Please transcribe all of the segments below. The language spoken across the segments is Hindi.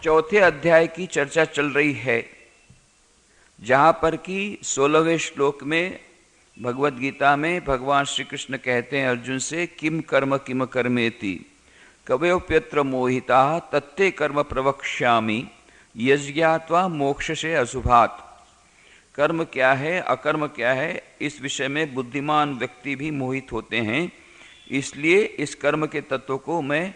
चौथे अध्याय की चर्चा चल रही है, जहां पर कि 16वें श्लोक में भगवत गीता में भगवान श्री कृष्ण कहते हैं अर्जुन से, किम कर्मेति कवयोप्यत्र मोहिता तत्ते कर्म प्रवक्ष्यामि यज्ञात्वा मोक्ष से अशुभात। कर्म क्या है, अकर्म क्या है, इस विषय में बुद्धिमान व्यक्ति भी मोहित होते हैं। इसलिए इस कर्म के तत्व को मैं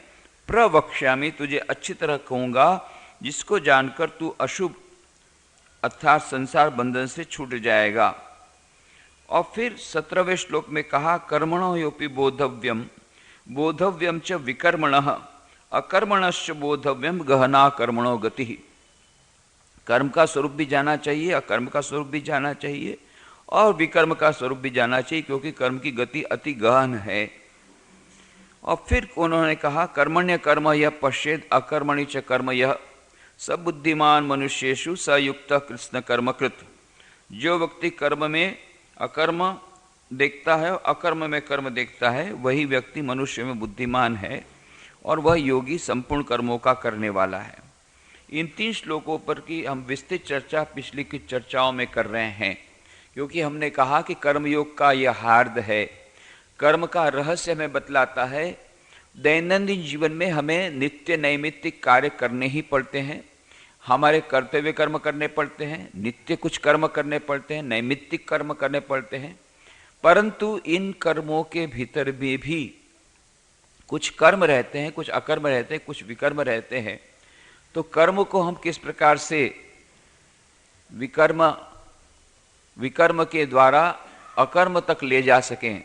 प्रवक्ष्यामि, तुझे अच्छी तरह कहूँगा, जिसको जानकर तू अशुभ अर्थात संसार बंधन से छूट जाएगा। और फिर 17वें श्लोक में कहा, कर्मणो योपि बोधव्यम बोधव्यम च विकर्मणः अकर्मणश्च बोधव्यम गहना कर्मणो गति। कर्म का स्वरूप भी जाना चाहिए, अकर्म का स्वरूप भी जाना चाहिए और विकर्म का स्वरूप भी जाना चाहिए, क्योंकि कर्म की गति अति गहन है। और फिर उन्होंने कहा, कर्मण्य कर्म यह पश्येद अकर्मणि च कर्म यह सबुद्धिमान मनुष्येषु सयुक्त कृष्ण कर्मकृत। जो व्यक्ति कर्म में अकर्म देखता है और अकर्म में कर्म देखता है, वही व्यक्ति मनुष्य में बुद्धिमान है और वह योगी संपूर्ण कर्मों का करने वाला है। इन 3 श्लोकों पर की हम विस्तृत चर्चा पिछली की चर्चाओं में कर रहे हैं, क्योंकि हमने कहा कि कर्मयोग का यह हार्द है। कर्म का रहस्य हमें बतलाता है। दैनंदिन जीवन में हमें नित्य नैमित्तिक कार्य करने ही पड़ते हैं, हमारे कर्तव्य कर्म करने पड़ते हैं, नित्य कुछ कर्म करने पड़ते हैं, नैमित्तिक कर्म करने पड़ते हैं। परंतु इन कर्मों के भीतर भी कुछ कर्म रहते हैं, कुछ अकर्म रहते हैं, कुछ विकर्म रहते हैं। तो कर्म को हम किस प्रकार से विकर्म के द्वारा अकर्म तक ले जा सकें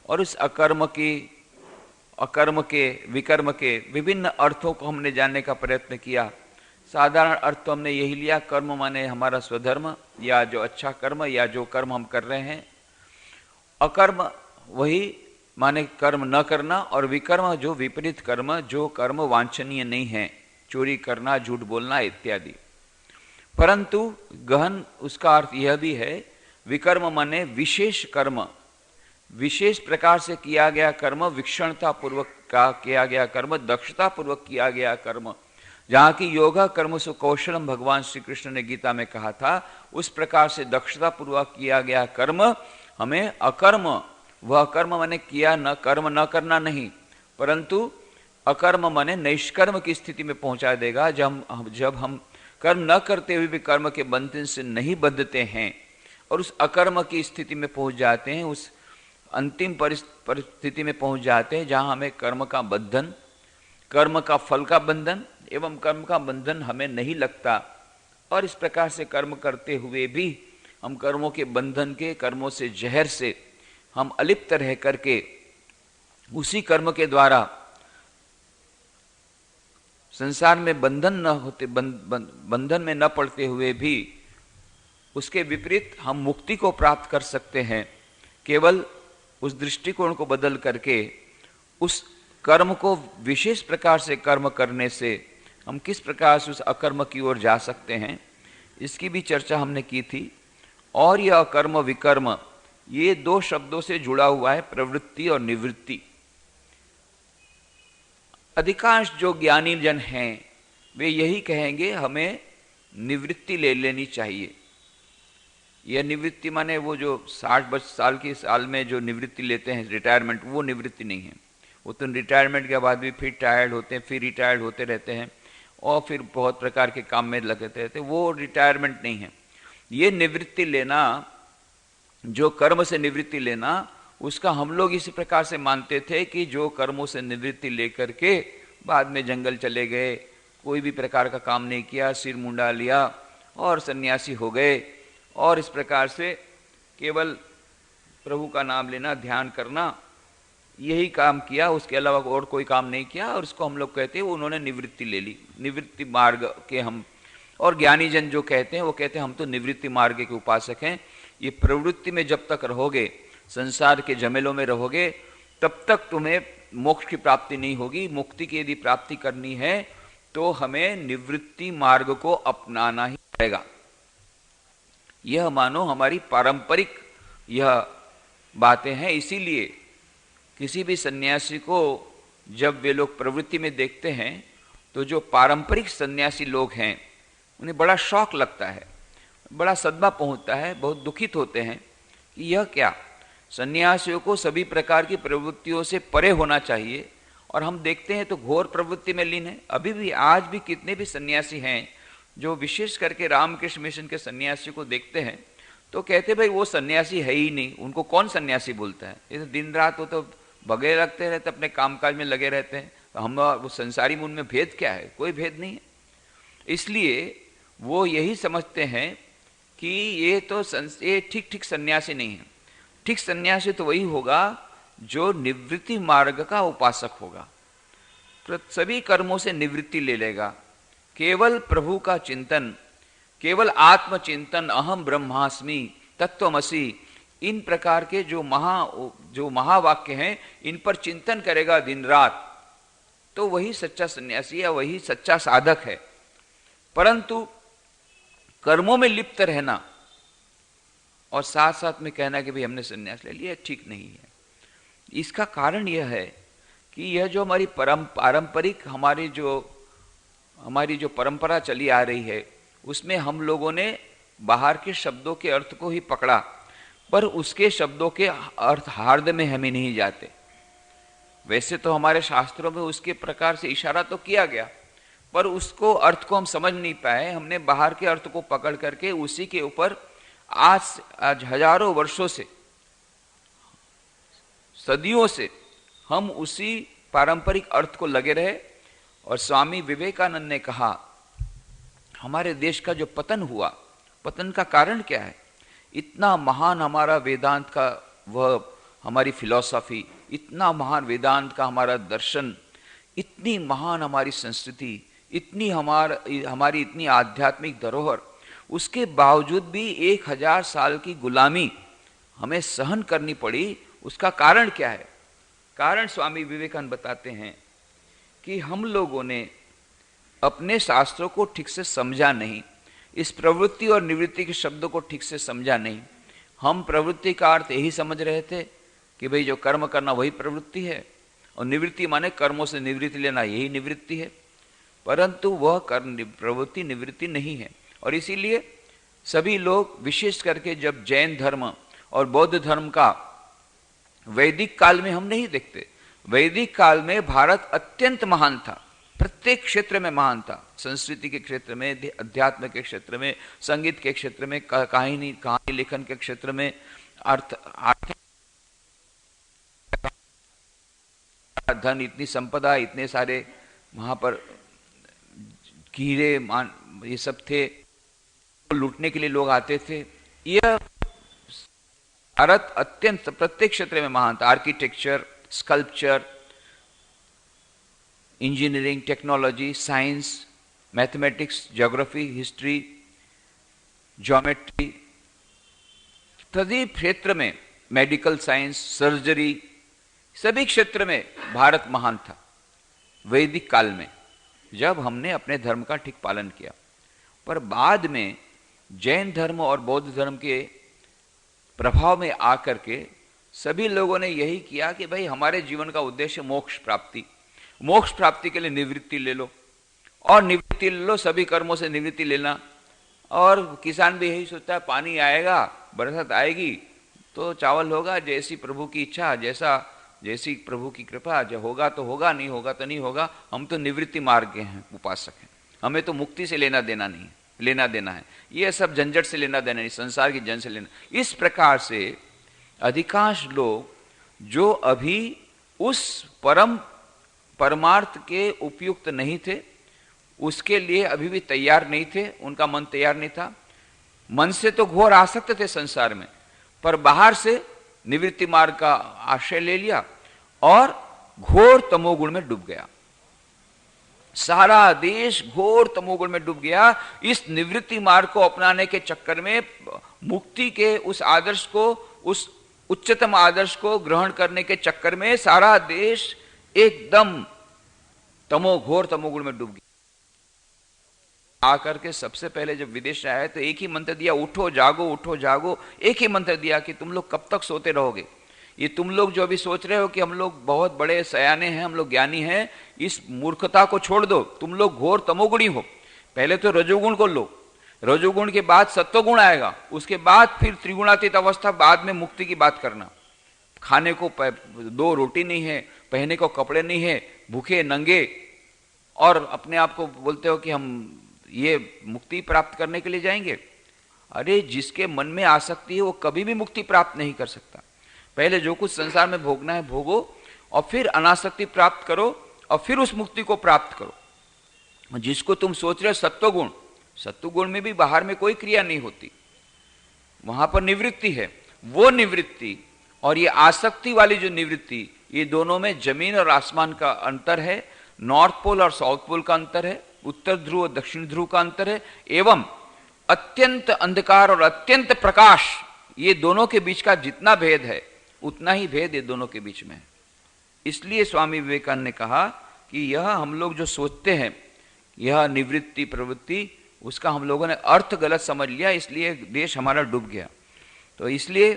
और इस अकर्म के विकर्म के विभिन्न अर्थों को हमने जानने का प्रयत्न किया। साधारण अर्थ तो हमने यही लिया, कर्म माने हमारा स्वधर्म या जो अच्छा कर्म या जो कर्म हम कर रहे हैं। अकर्म वही माने कर्म न करना, और विकर्म जो विपरीत कर्म, जो कर्म वांछनीय नहीं है, चोरी करना, झूठ बोलना इत्यादि। परंतु गहन उसका अर्थ यह भी है, विकर्म माने विशेष कर्म, विशेष प्रकार से किया गया कर्म, विक्षणता पूर्वक का किया गया कर्म, दक्षता पूर्वक किया गया कर्म। जहाँ की योगा कर्म सु कौशलम भगवान श्री कृष्ण ने गीता में कहा था, उस प्रकार से दक्षता पूर्वक किया गया कर्म हमें अकर्म, वह कर्म माने किया न कर्म न करना नहीं, परंतु अकर्म माने नैष्कर्म की स्थिति में पहुंचा देगा। जब हम कर्म न करते हुए भी कर्म के बंधन से नहीं बंधते हैं और उस अकर्म की स्थिति में पहुंच जाते हैं, उस अंतिम परिस्थिति में पहुंच जाते हैं जहां हमें कर्म का बंधन, कर्म का फल का बंधन एवं कर्म का बंधन हमें नहीं लगता। और इस प्रकार से कर्म करते हुए भी हम कर्मों के बंधन के, कर्मों से जहर से हम अलिप्त रह करके उसी कर्म के द्वारा संसार में बंधन न होते, बंधन में न पड़ते हुए भी उसके विपरीत हम मुक्ति को प्राप्त कर सकते हैं। केवल उस दृष्टिकोण को बदल करके उस कर्म को विशेष प्रकार से कर्म करने से हम किस प्रकार से उस अकर्म की ओर जा सकते हैं, इसकी भी चर्चा हमने की थी। और यह अकर्म विकर्म ये 2 शब्दों से जुड़ा हुआ है, प्रवृत्ति और निवृत्ति। अधिकांश जो ज्ञानी जन हैं वे यही कहेंगे हमें निवृत्ति ले लेनी चाहिए। यह निवृत्ति माने वो जो 60 साल की साल में जो निवृत्ति लेते हैं, रिटायरमेंट, वो निवृत्ति नहीं है। वो तो रिटायरमेंट के बाद भी फिर टायर्ड होते हैं, फिर रिटायर्ड होते रहते हैं और फिर बहुत प्रकार के काम में लगे रहते हैं, वो रिटायरमेंट नहीं है। ये निवृत्ति लेना, जो कर्म से निवृत्ति लेना, उसका हम लोग इसी प्रकार से मानते थे कि जो कर्मों से निवृत्ति लेकर के बाद में जंगल चले गए, कोई भी प्रकार का काम नहीं किया, सिर मुंडा लिया और सन्यासी हो गए, और इस प्रकार से केवल प्रभु का नाम लेना, ध्यान करना, यही काम किया, उसके अलावा और कोई काम नहीं किया, और उसको हम लोग कहते हैं उन्होंने निवृत्ति ले ली। निवृत्ति मार्ग के हम, और ज्ञानी जन जो कहते हैं वो कहते हैं हम तो निवृत्ति मार्ग के उपासक हैं। ये प्रवृत्ति में जब तक रहोगे, संसार के झमेलों में रहोगे, तब तक तुम्हें मोक्ष की प्राप्ति नहीं होगी। मुक्ति की यदि प्राप्ति करनी है तो हमें निवृत्ति मार्ग को अपनाना ही पड़ेगा। यह मानो हमारी पारंपरिक यह बातें हैं। इसीलिए किसी भी सन्यासी को जब वे लोग प्रवृत्ति में देखते हैं तो जो पारंपरिक सन्यासी लोग हैं उन्हें बड़ा शौक लगता है, बड़ा सदमा पहुंचता है, बहुत दुखित होते हैं कि यह क्या, सन्यासियों को सभी प्रकार की प्रवृत्तियों से परे होना चाहिए, और हम देखते हैं तो घोर प्रवृत्ति में लीन है। अभी भी आज भी कितने भी सन्यासी हैं जो विशेष करके रामकृष्ण मिशन के सन्यासी को देखते हैं तो कहते भाई वो सन्यासी है ही नहीं, उनको कौन सन्यासी बोलता है, ये तो दिन रात वो तो भगे लगते रहते, अपने कामकाज में लगे रहते हैं, हम वो संसारी में उनमें भेद क्या है, कोई भेद नहीं है। इसलिए वो यही समझते हैं कि ये तो ये ठीक ठीक सन्यासी नहीं है। ठीक सन्यासी तो वही होगा जो निवृत्ति मार्ग का उपासक होगा, सभी कर्मों से निवृत्ति ले लेगा, केवल प्रभु का चिंतन, केवल आत्मचिंतन, अहम ब्रह्मास्मि, तत्वमसि, इन प्रकार के जो महावाक्य हैं इन पर चिंतन करेगा दिन रात, तो वही सच्चा सन्यासी या वही सच्चा साधक है। परंतु कर्मों में लिप्त रहना और साथ साथ में कहना कि भाई हमने सन्यास ले लिया, ठीक नहीं है। इसका कारण यह है कि यह जो हमारी पारंपरिक हमारी जो परंपरा चली आ रही है उसमें हम लोगों ने बाहर के शब्दों के अर्थ को ही पकड़ा, पर उसके शब्दों के अर्थ हार्द में हम ही नहीं जाते। वैसे तो हमारे शास्त्रों में उसके प्रकार से इशारा तो किया गया, पर उसको अर्थ को हम समझ नहीं पाए। हमने बाहर के अर्थ को पकड़ करके उसी के ऊपर आज हजारों वर्षों से, सदियों से हम उसी पारंपरिक अर्थ को लगे रहे। और स्वामी विवेकानंद ने कहा हमारे देश का जो पतन हुआ, पतन का कारण क्या है, इतना महान हमारा वेदांत का वह हमारी फिलॉसफी, इतना महान वेदांत का हमारा दर्शन, इतनी महान हमारी संस्कृति, इतनी हमारी इतनी आध्यात्मिक धरोहर, उसके बावजूद भी 1000 साल की गुलामी हमें सहन करनी पड़ी। उसका कारण क्या है? कारण स्वामी विवेकानंद बताते हैं कि हम लोगों ने अपने शास्त्रों को ठीक से समझा नहीं, इस प्रवृत्ति और निवृत्ति के शब्दों को ठीक से समझा नहीं। हम प्रवृत्ति का अर्थ यही समझ रहे थे कि भाई जो कर्म करना वही प्रवृत्ति है, और निवृत्ति माने कर्मों से निवृत्ति लेना, यही निवृत्ति है। परंतु वह प्रवृत्ति निवृत्ति नहीं है। और इसीलिए सभी लोग विशेष करके जब जैन धर्म और बौद्ध धर्म का वैदिक काल में हम नहीं देखते, वैदिक काल में भारत अत्यंत महान था, प्रत्येक क्षेत्र में महान था, संस्कृति के क्षेत्र में, अध्यात्म के क्षेत्र में, संगीत के क्षेत्र में, कहानी लेखन के क्षेत्र में, अर्थ धन, इतनी संपदा, इतने सारे वहां पर कीड़े ये सब थे, लूटने के लिए लोग आते थे। यह भारत अत्यंत प्रत्येक क्षेत्र में महान था, architecture, sculpture, engineering, technology, science, mathematics, geography, history, geometry, सभी क्षेत्र में, मेडिकल साइंस, सर्जरी, सभी क्षेत्र में भारत महान था वैदिक काल में, जब हमने अपने धर्म का ठीक पालन किया। पर बाद में जैन धर्म और बौद्ध धर्म के प्रभाव में आकर के सभी लोगों ने यही किया कि भाई हमारे जीवन का उद्देश्य मोक्ष प्राप्ति, मोक्ष प्राप्ति के लिए निवृत्ति ले लो, और निवृत्ति ले लो, सभी कर्मों से निवृत्ति लेना। और किसान भी यही सोचता है पानी आएगा, बरसात आएगी तो चावल होगा, जैसी प्रभु की इच्छा, जैसी प्रभु की कृपा, जो होगा तो होगा, नहीं होगा तो नहीं होगा। हम तो निवृत्ति मार्ग के हैं, उपासक हैं, हमें तो मुक्ति से लेना देना नहीं, लेना देना है, ये सब झंझट से लेना देना नहीं, संसार की जन से लेना। इस प्रकार से अधिकांश लोग जो अभी उस परमार्थ के उपयुक्त नहीं थे, उसके लिए अभी भी तैयार नहीं थे, उनका मन तैयार नहीं था। मन से तो घोर आसक्त थे संसार में, पर बाहर से निवृत्ति मार्ग का आश्रय ले लिया और घोर तमोगुण में डूब गया। सारा देश घोर तमोगुण में डूब गया। इस निवृत्ति मार्ग को अपनाने के चक्कर में, मुक्ति के उस आदर्श को, उस उच्चतम आदर्श को ग्रहण करने के चक्कर में सारा देश एकदम घोर तमोगुण में डूब गया। आकर के सबसे पहले जब विदेश आए तो एक ही मंत्र दिया, उठो जागो, उठो जागो। एक ही मंत्र दिया कि तुम लोग कब तक सोते रहोगे, ये तुम लोग जो अभी सोच रहे हो कि हम लोग बहुत बड़े सयाने हैं, हम लोग ज्ञानी हैं, इस मूर्खता को छोड़ दो। तुम लोग घोर तमोगुणी हो। पहले तो रजोगुण को लो, रजोगुण के बाद सत्वगुण आएगा, उसके बाद फिर त्रिगुणातीत अवस्था, बाद में मुक्ति की बात करना। खाने को 2 रोटी नहीं है, पहने को कपड़े नहीं है, भूखे नंगे, और अपने आप को बोलते हो कि हम ये मुक्ति प्राप्त करने के लिए जाएंगे। अरे जिसके मन में आसक्ति है वो कभी भी मुक्ति प्राप्त नहीं कर सकता। पहले जो कुछ संसार में भोगना है भोगो, और फिर अनासक्ति प्राप्त करो, और फिर उस मुक्ति को प्राप्त करो। जिसको तुम सोच रहे हो सत्वगुण, सत्वगुण में भी बाहर में कोई क्रिया नहीं होती, वहां पर निवृत्ति है। वो निवृत्ति और ये आसक्ति वाली जो निवृत्ति, ये दोनों में जमीन और आसमान का अंतर है, नॉर्थ पोल और साउथ पोल का अंतर है, उत्तर ध्रुव और दक्षिण ध्रुव का अंतर है, एवं अत्यंत अंधकार और अत्यंत प्रकाश, ये दोनों के बीच का जितना भेद है उतना ही भेद ये दोनों के बीच में है। इसलिए स्वामी विवेकानंद ने कहा कि यह हम लोग जो सोचते हैं, यह निवृत्ति प्रवृत्ति, उसका हम लोगों ने अर्थ गलत समझ लिया, इसलिए देश हमारा डूब गया। तो इसलिए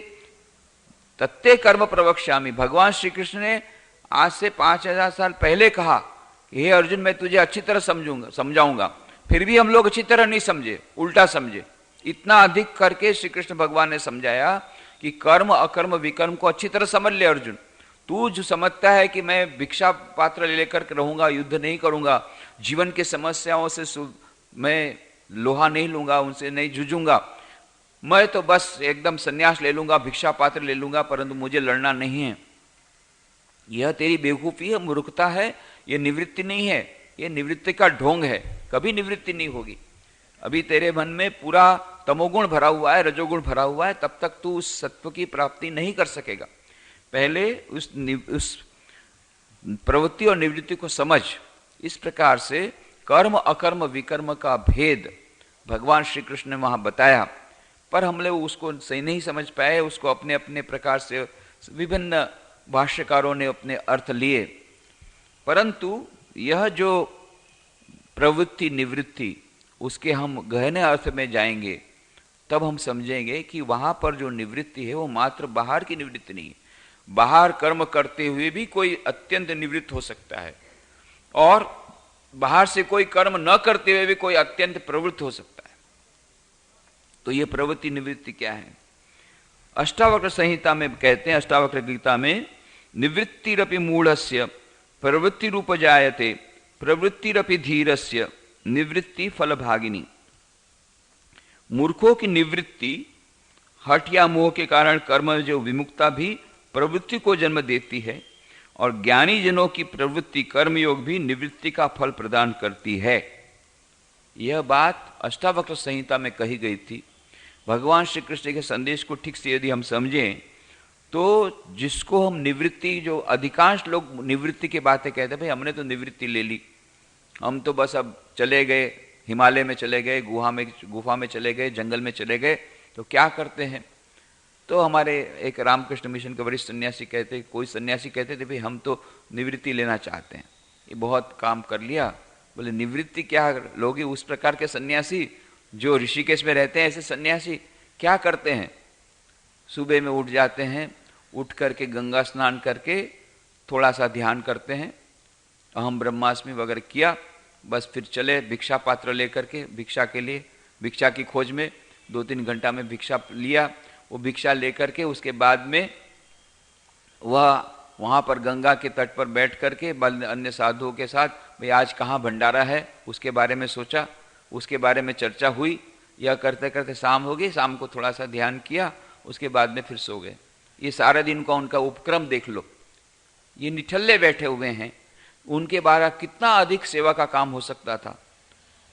तत्ते कर्म प्रवक्ष्यामि, भगवान श्री कृष्ण ने आज से 5000 साल पहले कहा कि हे अर्जुन, मैं तुझे अच्छी तरह समझाऊंगा। फिर भी हम लोग अच्छी तरह नहीं समझे, उल्टा समझे। इतना अधिक करके श्री कृष्ण भगवान ने समझाया कि कर्म अकर्म विकर्म को अच्छी तरह समझ ले अर्जुन। तू जो समझता है कि मैं भिक्षा पात्र लेकर रहूंगा, युद्ध नहीं करूंगा, जीवन की समस्याओं से मैं लोहा नहीं लूंगा, उनसे नहीं जूझूंगा, मैं तो बस एकदम संन्यास ले लूंगा, भिक्षा पात्र ले लूंगा, परंतु मुझे लड़ना नहीं है, यह तेरी बेवकूफी है, मूर्खता है। यह निवृत्ति नहीं है, यह निवृत्ति का ढोंग है, कभी निवृत्ति नहीं होगी। अभी तेरे मन में पूरा तमोगुण भरा हुआ है, रजोगुण भरा हुआ है, तब तक तू उस सत्व की प्राप्ति नहीं कर सकेगा। पहले उस प्रवृत्ति और निवृत्ति को समझ। इस प्रकार से कर्म अकर्म विकर्म का भेद भगवान श्री कृष्ण ने वहां बताया, पर हम लोग उसको सही नहीं समझ पाए। उसको अपने अपने प्रकार से विभिन्न भाष्यकारों ने अपने अर्थ लिए, परंतु यह जो प्रवृत्ति निवृत्ति, उसके हम गहने अर्थ में जाएंगे तब हम समझेंगे कि वहां पर जो निवृत्ति है वो मात्र बाहर की निवृत्ति नहीं है। बाहर कर्म करते हुए भी कोई अत्यंत निवृत्त हो सकता है, और बाहर से कोई कर्म न करते हुए भी कोई अत्यंत प्रवृत्त हो सकता है। तो ये प्रवृत्ति निवृत्ति क्या है? अष्टावक्र संहिता में कहते हैं, अष्टावक्र गीता में, निवृत्तिरपि मूढ़स्य प्रवृत्ति रूप जायते प्रवृत्तिरपि धीरस्य निवृत्ति फल भागिनी। मूर्खों की निवृत्ति हठ या मोह के कारण कर्म जो विमुक्ता भी प्रवृत्ति को जन्म देती है, और ज्ञानी जनों की प्रवृत्ति कर्मयोग भी निवृत्ति का फल प्रदान करती है। यह बात अष्टावक्र संहिता में कही गई थी। भगवान श्री कृष्ण के संदेश को ठीक से यदि हम समझें तो जिसको हम निवृत्ति, जो अधिकांश लोग निवृत्ति की बातें कहते हैं, भाई हमने तो निवृत्ति ले ली, हम तो बस अब चले गए, हिमालय में चले गए, गुफा में चले गए, जंगल में चले गए, तो क्या करते हैं? तो हमारे एक रामकृष्ण मिशन के वरिष्ठ सन्यासी कहते, कोई सन्यासी कहते थे, भाई हम तो निवृत्ति लेना चाहते हैं, ये बहुत काम कर लिया। बोले निवृत्ति क्या लोगे? उस प्रकार के सन्यासी जो ऋषिकेश में रहते हैं, ऐसे सन्यासी क्या करते हैं? सुबह में उठ जाते हैं, उठ करके गंगा स्नान करके थोड़ा सा ध्यान करते हैं, अहम ब्रह्मास्मि वगैरह किया, बस फिर चले भिक्षा पात्र लेकर के भिक्षा के लिए, भिक्षा की खोज में 2-3 घंटा में भिक्षा लिया। वो भिक्षा लेकर के उसके बाद में वह वहाँ पर गंगा के तट पर बैठ करके अन्य साधुओं के साथ, भाई आज कहाँ भंडारा है, उसके बारे में सोचा, उसके बारे में चर्चा हुई। यह करते करते शाम हो गई, शाम को थोड़ा सा ध्यान किया, उसके बाद में फिर सो गए। ये सारे दिन का उनका उपक्रम देख लो। ये निठल्ले बैठे हुए हैं, उनके बारे कितना अधिक सेवा का काम हो सकता था,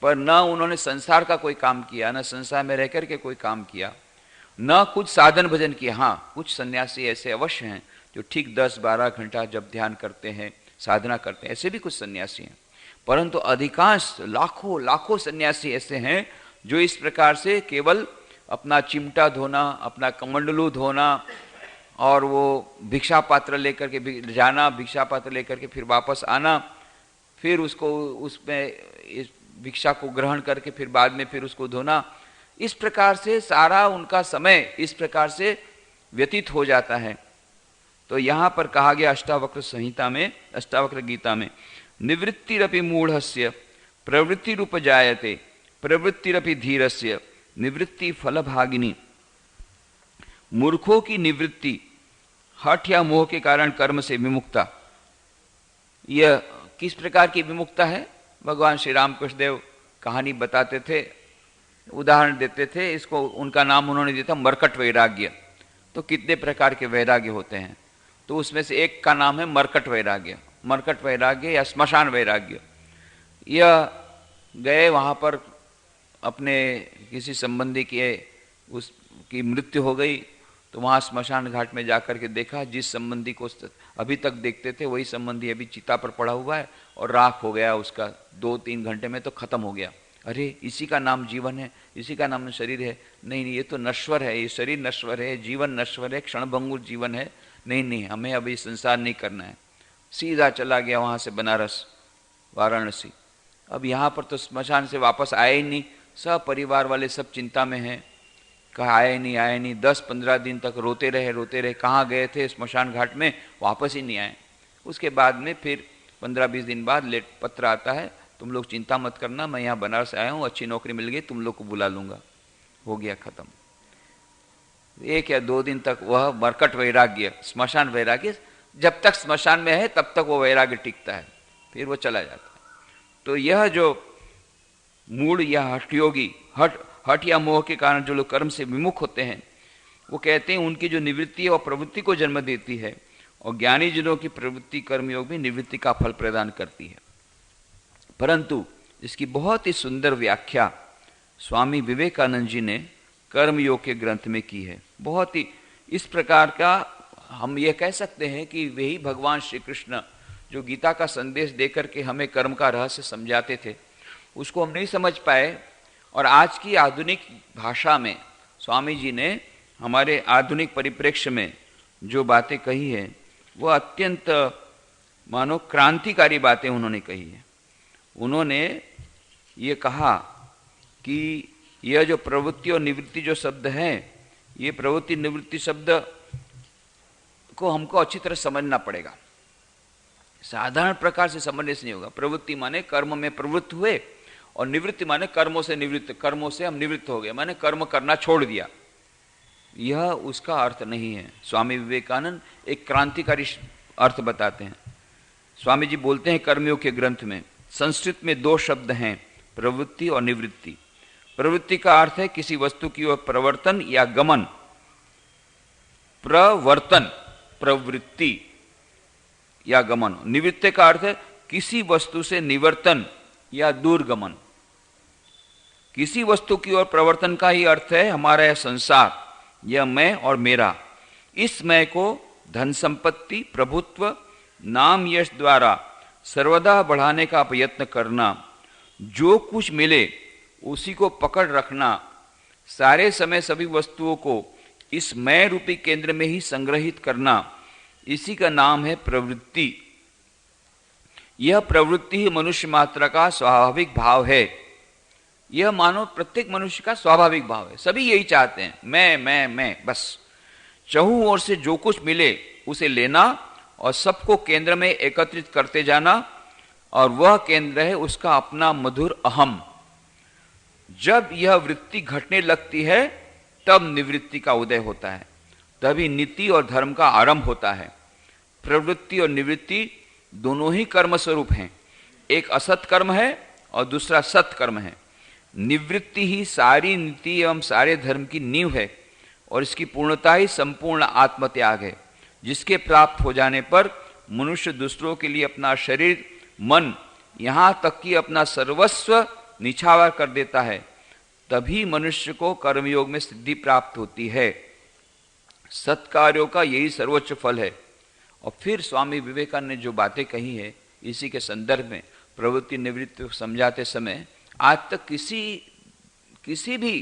पर न उन्होंने संसार का कोई काम किया, न संसार में रह करके कोई काम किया, न कुछ साधन भजन किया। हाँ, कुछ सन्यासी ऐसे अवश्य हैं जो ठीक 10-12 घंटा जब ध्यान करते हैं, साधना करते हैं, ऐसे भी कुछ सन्यासी हैं, परंतु अधिकांश लाखों सन्यासी ऐसे हैं जो इस प्रकार से केवल अपना चिमटा धोना, अपना कमंडलू धोना, और वो भिक्षा पात्र लेकर के जाना, भिक्षा पात्र लेकर के फिर वापस आना, फिर उसको उसमें इस भिक्षा को ग्रहण करके फिर बाद में फिर उसको धोना, इस प्रकार से सारा उनका समय इस प्रकार से व्यतीत हो जाता है। तो यहां पर कहा गया अष्टावक्र संहिता में, अष्टावक्र गीता में, निवृत्तिरपि मूढ़स्य प्रवृत्ति रूप जायते प्रवृत्तिरपि धीरस्य निवृत्ति फल भागिनी। मूर्खों की निवृत्ति हठ या मोह के कारण कर्म से विमुक्ता। यह किस प्रकार की विमुक्ता है? भगवान श्री रामकृष्ण देव कहानी बताते थे, उदाहरण देते थे, इसको उनका नाम उन्होंने दिया था मरकट वैराग्य। तो कितने प्रकार के वैराग्य होते हैं, तो उसमें से एक का नाम है मरकट वैराग्य, मरकट वैराग्य या श्मशान वैराग्य। यह गए वहाँ पर, अपने किसी संबंधी के उसकी मृत्यु हो गई, तो वहाँ श्मशान घाट में जाकर के देखा, जिस संबंधी को अभी तक देखते थे वही संबंधी अभी चिता पर पड़ा हुआ है और राख हो गया उसका, 2-3 घंटे में तो खत्म हो गया। अरे इसी का नाम जीवन है, इसी का नाम शरीर है? नहीं नहीं, ये तो नश्वर है, ये शरीर नश्वर है, जीवन नश्वर है, क्षणभंगुर जीवन है। नहीं नहीं, हमें अभी संसार नहीं करना है। सीधा चला गया वहाँ से बनारस, वाराणसी। अब यहाँ पर तो स्मशान से वापस आए ही नहीं, सब परिवार वाले सब चिंता में हैं, कहा आए नहीं आए नहीं। 10-15 दिन तक रोते रहे, कहाँ गए थे स्मशान घाट में, वापस ही नहीं आए। उसके बाद में फिर 15-20 दिन बाद लेट पत्र आता है, तुम लोग चिंता मत करना, मैं यहाँ बनारस आया हूँ, अच्छी नौकरी मिल गई, तुम लोग को बुला लूंगा। हो गया खत्म। 1 या 2 दिन तक वह मरकट वैराग्य, श्मशान वैराग्य, जब तक श्मशान में है तब तक वो वैराग्य टिकता है, फिर वो चला जाता है। तो यह जो मूढ़ या हठयोगी, हठ या मोह के कारण जो लोग कर्म से विमुख होते हैं, वो कहते हैं उनकी जो निवृत्ति है वो प्रवृत्ति को जन्म देती है, और ज्ञानी जनों की प्रवृत्ति कर्मयोग भी निवृत्ति का फल प्रदान करती है। परंतु इसकी बहुत ही सुंदर व्याख्या स्वामी विवेकानंद जी ने कर्मयोग के ग्रंथ में की है। बहुत ही इस प्रकार का हम ये कह सकते हैं कि वही भगवान श्री कृष्ण जो गीता का संदेश देकर के हमें कर्म का रहस्य समझाते थे, उसको हम नहीं समझ पाए, और आज की आधुनिक भाषा में स्वामी जी ने हमारे आधुनिक परिप्रेक्ष्य में जो बातें कही है वो अत्यंत मानो क्रांतिकारी बातें उन्होंने कही है। उन्होंने ये कहा कि यह जो प्रवृत्ति और निवृत्ति जो शब्द हैं, ये प्रवृत्ति निवृत्ति शब्द को हमको अच्छी तरह समझना पड़ेगा। साधारण प्रकार से समझने से नहीं होगा। प्रवृत्ति माने कर्म में प्रवृत्त हुए, और निवृत्ति माने कर्मों से निवृत्त, कर्मों से हम निवृत्त हो गए, माने कर्म करना छोड़ दिया। यह उसका अर्थ नहीं है। स्वामी विवेकानंद एक क्रांतिकारी अर्थ बताते हैं। स्वामी जी बोलते हैं कर्मयोग के ग्रंथ में, संस्कृत में 2 शब्द हैं, प्रवृत्ति और निवृत्ति। प्रवृत्ति का अर्थ है किसी वस्तु की ओर प्रवर्तन या गमन, प्रवर्तन, प्रवृत्ति या गमन। निवृत्ति का अर्थ है किसी वस्तु से निवर्तन या दूरगमन। किसी वस्तु की ओर प्रवर्तन का ही अर्थ है हमारा यह संसार, यह मैं और मेरा। इस मैं को धन संपत्ति, प्रभुत्व, नाम यश द्वारा सर्वदा बढ़ाने का प्रयत्न करना, जो कुछ मिले उसी को पकड़ रखना, सारे समय सभी वस्तुओं को इस मैं रूपी केंद्र में ही संग्रहित करना, इसी का नाम है प्रवृत्ति। यह प्रवृत्ति ही मनुष्य मात्र का स्वाभाविक भाव है। यह मानो प्रत्येक मनुष्य का स्वाभाविक भाव है। सभी यही चाहते हैं, मैं, बस चहुं ओर से जो कुछ मिले उसे लेना और सबको केंद्र में एकत्रित करते जाना, और वह केंद्र है उसका अपना मधुर अहम। जब यह वृत्ति घटने लगती है तब निवृत्ति का उदय होता है, तभी नीति और धर्म का आरंभ होता है। प्रवृत्ति और निवृत्ति दोनों ही कर्म स्वरूप हैं। एक असत कर्म है और दूसरा सत कर्म है। निवृत्ति ही सारी नीति एवं सारे धर्म की नींव है, और इसकी पूर्णता ही संपूर्ण आत्मत्याग है, जिसके प्राप्त हो जाने पर मनुष्य दूसरों के लिए अपना शरीर, मन, यहाँ तक कि अपना सर्वस्व निछावर कर देता है। तभी मनुष्य को कर्मयोग में सिद्धि प्राप्त होती है। सत्कार्यों का यही सर्वोच्च फल है। और फिर स्वामी विवेकानंद ने जो बातें कही है इसी के संदर्भ में प्रवृत्ति निवृत्ति समझाते समय आज तक किसी भी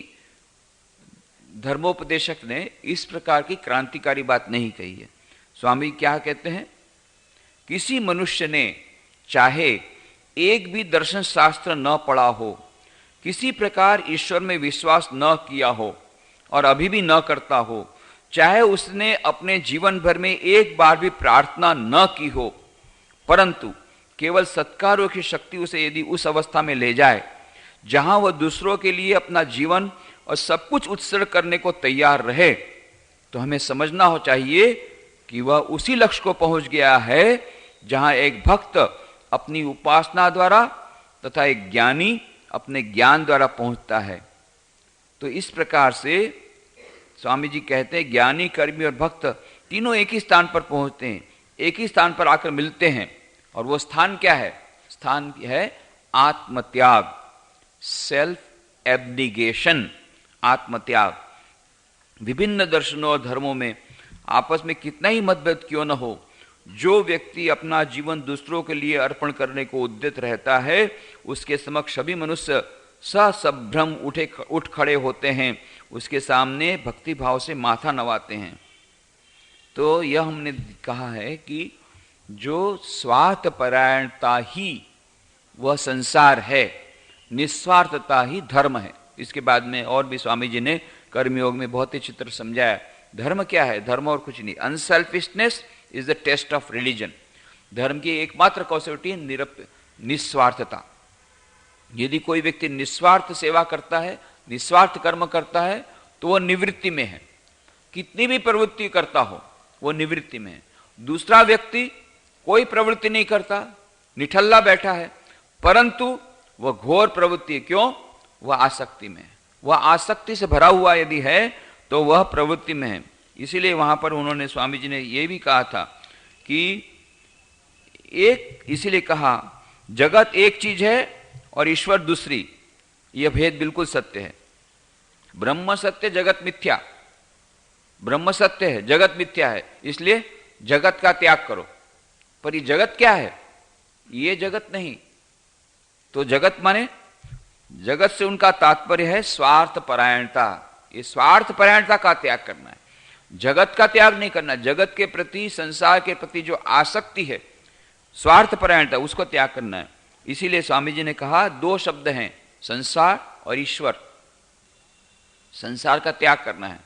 धर्मोपदेशक ने इस प्रकार की क्रांतिकारी बात नहीं कही है। स्वामी क्या कहते हैं, किसी मनुष्य ने चाहे एक भी दर्शन शास्त्र न पढ़ा हो, किसी प्रकार ईश्वर में विश्वास न किया हो और अभी भी न करता हो, चाहे उसने अपने जीवन भर में एक बार भी प्रार्थना न की हो, परंतु केवल सत्कारों की शक्ति उसे यदि उस अवस्था में ले जाए जहां वह दूसरों के लिए अपना जीवन और सब कुछ उत्सर्ग करने को तैयार रहे, तो हमें समझना हो चाहिए कि वह उसी लक्ष्य को पहुंच गया है जहां एक भक्त अपनी उपासना द्वारा तथा एक ज्ञानी अपने ज्ञान द्वारा पहुंचता है। तो इस प्रकार से स्वामी जी कहते हैं ज्ञानी, कर्मी और भक्त तीनों एक ही स्थान पर पहुंचते हैं, एक ही स्थान पर आकर मिलते हैं। और वो स्थान क्या है? स्थान है आत्मत्याग, सेल्फ एब्डिगेशन, आत्मत्याग। विभिन्न दर्शनों और धर्मों में आपस में कितना ही मतभेद क्यों न हो, जो व्यक्ति अपना जीवन दूसरों के लिए अर्पण करने को उद्यत रहता है, उसके समक्ष सभी मनुष्य ससंभ्रम उठ खड़े होते हैं, उसके सामने भक्ति भाव से माथा नवाते हैं। तो यह हमने कहा है कि जो स्वार्थ परायणता ही वह संसार है, निस्वार्थता ही धर्म है। इसके बाद में और भी स्वामी जी ने कर्मयोग में बहुत ही चित्र समझाया। धर्म क्या है? धर्म और कुछ नहीं, unselfishness is the test of religion. धर्म की एकमात्र कसौटी निस्वार्थता। यदि कोई व्यक्ति निस्वार्थ सेवा करता है, निस्वार्थ कर्म करता है, तो वह निवृत्ति में है। कितनी भी प्रवृत्ति करता हो वो निवृत्ति में है। दूसरा व्यक्ति कोई प्रवृत्ति नहीं करता, निठल्ला बैठा है, परंतु वह घोर प्रवृत्ति है। क्यों? वह आसक्ति में है। वह आसक्ति से भरा हुआ यदि है तो वह प्रवृत्ति में है। इसीलिए वहां पर उन्होंने, स्वामी जी ने यह भी कहा था कि इसीलिए कहा जगत एक चीज है और ईश्वर दूसरी। यह भेद बिल्कुल सत्य है। ब्रह्म सत्य, जगत मिथ्या। ब्रह्म सत्य है, जगत मिथ्या है, इसलिए जगत का त्याग करो। पर ये जगत क्या है? ये जगत नहीं। तो जगत माने, जगत से उनका तात्पर्य है स्वार्थ परायणता। ये स्वार्थ परायणता का त्याग करना है, जगत का त्याग नहीं करना। जगत के प्रति, संसार के प्रति जो आसक्ति है, स्वार्थ परायणता, उसको त्याग करना है। इसीलिए स्वामी जी ने कहा दो शब्द हैं, संसार और ईश्वर। संसार का त्याग करना है,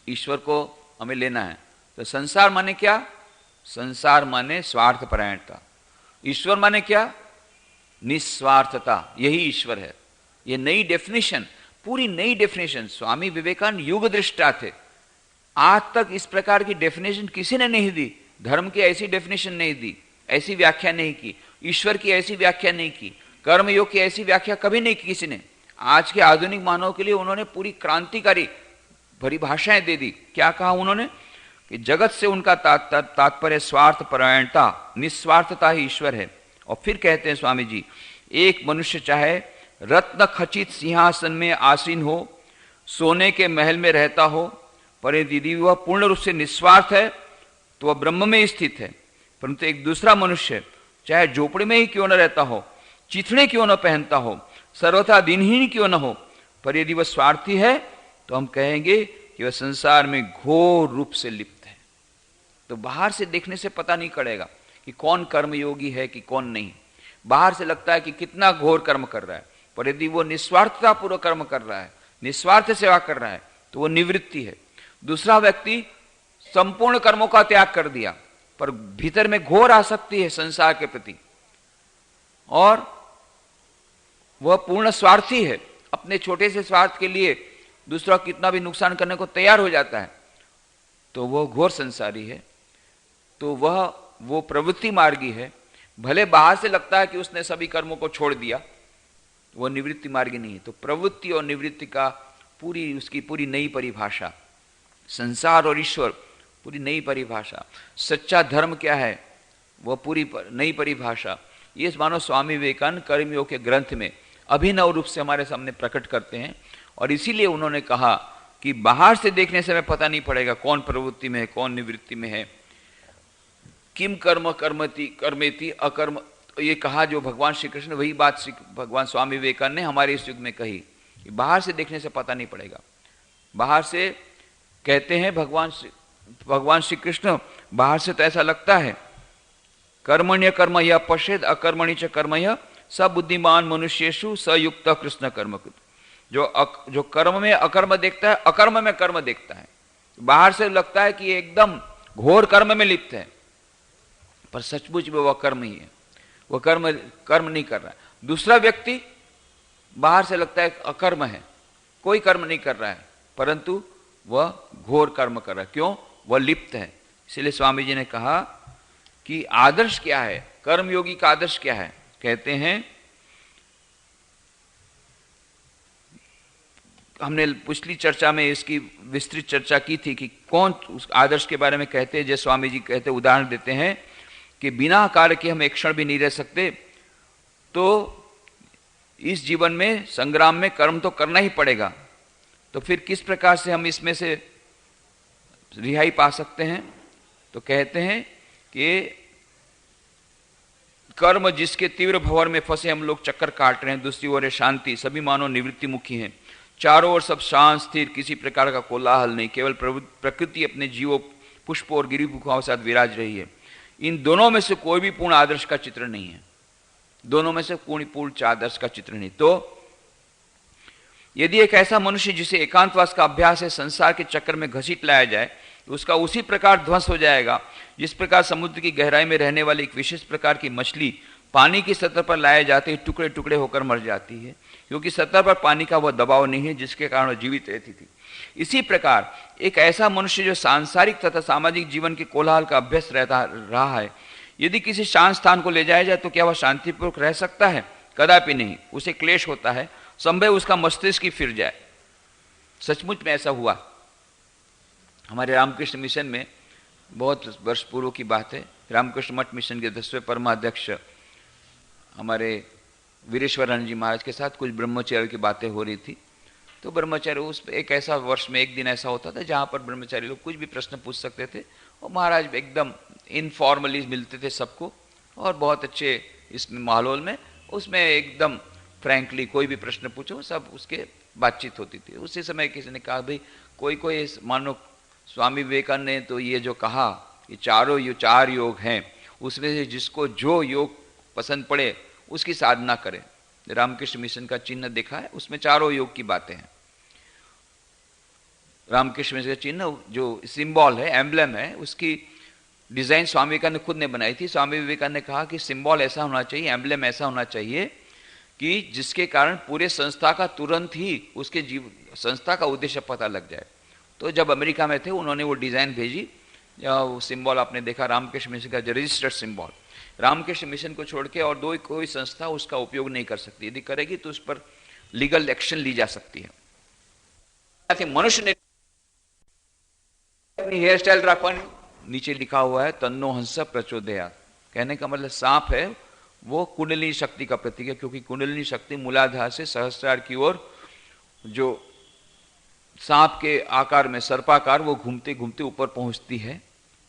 ईश्वर को हमें लेना है। तो संसार माने क्या? संसार माने स्वार्थ परायणता। ईश्वर माने क्या? निस्वार्थता। यही ईश्वर है। ये नई डेफिनेशन, पूरी नई डेफिनेशन। स्वामी विवेकानंद युग दृष्टा थे। आज तक इस प्रकार की डेफिनेशन किसी ने नहीं दी। धर्म की ऐसी डेफिनेशन नहीं दी, ऐसी व्याख्या नहीं की, ईश्वर की ऐसी व्याख्या नहीं की, कर्मयोग की ऐसी व्याख्या कभी नहीं की किसी ने। आज के आधुनिक मानव के लिए उन्होंने पूरी क्रांतिकारी परिभाषाएं दे दी। क्या कहा उन्होंने? कि जगत से उनका तात्पर्य स्वार्थ परायणता, निस्वार्थता ही ईश्वर है। और फिर कहते हैं स्वामी जी, एक मनुष्य चाहे रत्न खचित सिंहासन में आसीन हो, सोने के महल में रहता हो, पर यदि वह पूर्ण रूप से निस्वार्थ है तो वह ब्रह्म में स्थित है। परंतु एक दूसरा मनुष्य चाहे झोपड़ी में ही क्यों न रहता हो, चिथड़े क्यों न पहनता हो, सर्वथा दिनहीन क्यों न हो, पर यदि वह स्वार्थी है तो हम कहेंगे कि वह संसार में घोर रूप से लिप्त है। तो बाहर से देखने से पता नहीं पड़ेगा कि कौन कर्मयोगी है कि कौन नहीं। बाहर से लगता है कि कितना घोर कर्म कर रहा है, पर यदि वो निस्वार्थता पूर्वक कर्म कर रहा है, निस्वार्थ सेवा कर रहा है, तो वो निवृत्ति है। दूसरा व्यक्ति संपूर्ण कर्मों का त्याग कर दिया, पर भीतर में घोर आसक्ति है संसार के प्रति, और वह पूर्ण स्वार्थी है। अपने छोटे से स्वार्थ के लिए दूसरा कितना भी नुकसान करने को तैयार हो जाता है, तो वह घोर संसारी है। तो वो प्रवृत्ति मार्गी है। भले बाहर से लगता है कि उसने सभी कर्मों को छोड़ दिया, वो निवृत्ति मार्गी नहीं है। तो प्रवृत्ति और निवृत्ति का उसकी पूरी नई परिभाषा, संसार और ईश्वर पूरी नई परिभाषा, सच्चा धर्म क्या है वह पूरी नई परिभाषा, ये मानो स्वामी विवेकानंद कर्मयोग के ग्रंथ में अभिनव रूप से हमारे सामने प्रकट करते हैं। और इसीलिए उन्होंने कहा कि बाहर से देखने से हमें पता नहीं पड़ेगा कौन प्रवृत्ति में है, कौन निवृत्ति में है। किम कर्म कर्मेति अकर्म, ये कहा जो भगवान श्री कृष्ण, वही बात भगवान स्वामी विवेकानंद ने हमारे इस युग में कही कि बाहर से देखने से पता नहीं पड़ेगा। बाहर से कहते हैं भगवान श्री कृष्ण, बाहर से तो ऐसा लगता है कर्मण्य कर्म यह पश्येद अकर्मणि च कर्म यह स बुद्धिमान मनुष्येषु स युक्त कृष्ण कर्म। जो कर्म में अकर्म देखता है, अकर्म में कर्म देखता है। बाहर से लगता है कि एकदम घोर कर्म में लिप्त है, पर सचमुच में वह कर्म ही है, वह कर्म नहीं कर रहा है। दूसरा व्यक्ति बाहर से लगता है अकर्म है, कोई कर्म नहीं कर रहा है, परंतु वह घोर कर्म कर रहा है। क्यों? वह लिप्त है। इसलिए स्वामी जी ने कहा कि आदर्श क्या है, कर्मयोगी का आदर्श क्या है। कहते हैं, हमने पिछली चर्चा में इसकी विस्तृत चर्चा की थी कि कौन उस आदर्श के बारे में कहते हैं। जैसे स्वामी जी कहते, उदाहरण देते हैं कि बिना कार्य के हम एक क्षण भी नहीं रह सकते, तो इस जीवन में संग्राम में कर्म तो करना ही पड़ेगा, तो फिर किस प्रकार से हम इसमें से रिहाई पा सकते हैं। तो कहते हैं कि कर्म जिसके तीव्र भंवर में फंसे हम लोग चक्कर काट रहे हैं, दूसरी ओर है शांति, सभी मानव निवृत्ति मुखी हैं, चारों ओर सब शांत स्थिर, किसी प्रकार का कोलाहल नहीं, केवल प्रकृति अपने जीवों पुष्प और गिरी गुफाओं के साथ विराज रही है। इन दोनों में से कोई भी पूर्ण आदर्श का चित्र नहीं है, दोनों में से पूर्ण आदर्श का चित्र नहीं। तो यदि एक ऐसा मनुष्य जिसे एकांतवास का अभ्यास है संसार के चक्कर में घसीट लाया जाए, तो उसका उसी प्रकार ध्वंस हो जाएगा जिस प्रकार समुद्र की गहराई में रहने वाली एक विशेष प्रकार की मछली पानी की सतह पर लाए जाते ही टुकड़े टुकड़े होकर मर जाती है, क्योंकि सतह पर पानी का वह दबाव नहीं है जिसके कारण वह जीवित रहती थी। इसी प्रकार एक ऐसा मनुष्य जो सांसारिक तथा सामाजिक जीवन के कोलाहल का अभ्यस्त रहा है, यदि किसी शांत स्थान को ले जाया जाए तो क्या वह शांतिपूर्वक रह सकता है? कदापि नहीं, उसे क्लेश होता है, संभव उसका मस्तिष्क ही फिर जाए। सचमुच में ऐसा हुआ। हमारे रामकृष्ण मिशन में, बहुत वर्ष पूर्व की बात है, रामकृष्ण मठ मिशन के 10वें परमाध्यक्ष हमारे वीरेश्वरानंद जी महाराज के साथ कुछ ब्रह्मचर्य की बातें हो रही थी। तो ब्रह्मचर्य उस एक ऐसा वर्ष में एक दिन ऐसा होता था जहाँ पर ब्रह्मचारी लोग कुछ भी प्रश्न पूछ सकते थे, और महाराज एकदम इनफॉर्मली मिलते थे सबको, और बहुत अच्छे इसमें माहौल में, उसमें एकदम फ्रैंकली कोई भी प्रश्न पूछो सब उसके बातचीत होती थी। उसी समय किसी ने कहा, भाई कोई मानो स्वामी विवेकानंद ने तो ये जो कहा कि चार योग हैं, उसमें से जिसको जो योग पसंद पड़े उसकी साधना करें। रामकृष्ण मिशन का चिन्ह देखा है, उसमें चारों योग की बातें हैं। रामकृष्ण मिशन का चिन्ह जो सिंबल है, एम्बलम है, उसकी डिजाइन स्वामी विवेकानंद ने खुद ने बनाई थी। स्वामी विवेकानंद ने कहा कि सिंबल ऐसा होना चाहिए, एम्बलम ऐसा होना चाहिए कि जिसके कारण पूरे संस्था का तुरंत ही उसके संस्था का उद्देश्य पता लग जाए। तो जब अमेरिका में थे उन्होंने वो डिजाइन भेजी, वो सिंबल आपने देखा रामकृष्ण मिशन का जो रजिस्टर्ड सिंबल। रामकृष्ण मिशन को छोड़ के और कोई संस्था उसका उपयोग नहीं कर सकती, यदि करेगी तो उस पर लीगल एक्शन ली जा सकती है। मनुष्य ने अपनी हेयर स्टाइल रखवानी, नीचे लिखा हुआ है तन्नो हंस प्रचोदयात्। कहने का मतलब सांप है वो कुंडलिनी शक्ति का प्रतीक है, क्योंकि कुंडलिनी शक्ति मूलाधार से सहस्त्रार की ओर जो सांप के आकार में सर्पाकार वो घूमते घूमते ऊपर पहुंचती है,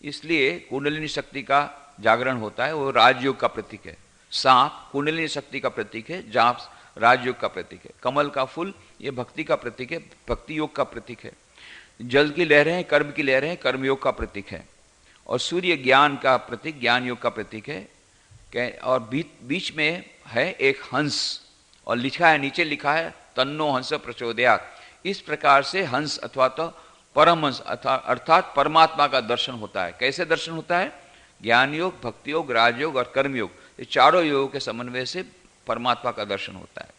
इसलिए कुंडलिनी शक्ति का जागरण होता है। वो राजयोग का प्रतीक है। सांप कुंडलिनी शक्ति का प्रतीक है, जाप राजयोग का प्रतीक है। कमल का फूल ये भक्ति का प्रतीक है, भक्ति योग का प्रतीक है। जल की लहरें हैं, कर्म की लहरें हैं, कर्मयोग का प्रतीक है। और सूर्य ज्ञान का प्रतीक, ज्ञान योग का प्रतीक है। और बीच में है एक हंस, और लिखा है, नीचे लिखा है तन्नो हंस प्रचोदयात्। इस प्रकार से हंस अथवा तो परमहंस अर्थात परमात्मा का दर्शन होता है। कैसे दर्शन होता है? ज्ञान योग, भक्ति योग, राजयोग और कर्मयोग, ये चारों योगों के समन्वय से परमात्मा का दर्शन होता है।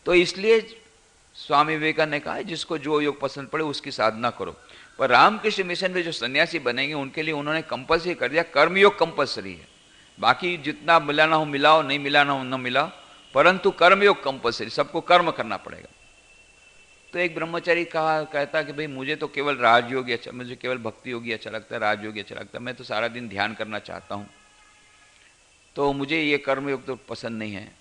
तो इसलिए स्वामी विवेकानंद ने कहा जिसको जो योग पसंद पड़े उसकी साधना करो। पर रामकृष्ण मिशन में जो सन्यासी बनेंगे उनके लिए उन्होंने कंपल्सरी कर दिया, कर्मयोग कंपल्सरी है। बाकी जितना मिलाना हो मिलाओ, नहीं मिलाना हो न मिलाओ, परंतु कर्मयोग कंपल्सरी, सबको कर्म करना पड़ेगा। तो एक ब्रह्मचारी कहता कि भाई मुझे तो केवल राजयोग अच्छा, मुझे केवल भक्ति योगी अच्छा लगता है, राजयोग अच्छा लगता है, मैं तो सारा दिन ध्यान करना चाहता हूँ, तो मुझे ये कर्मयोग तो पसंद नहीं है।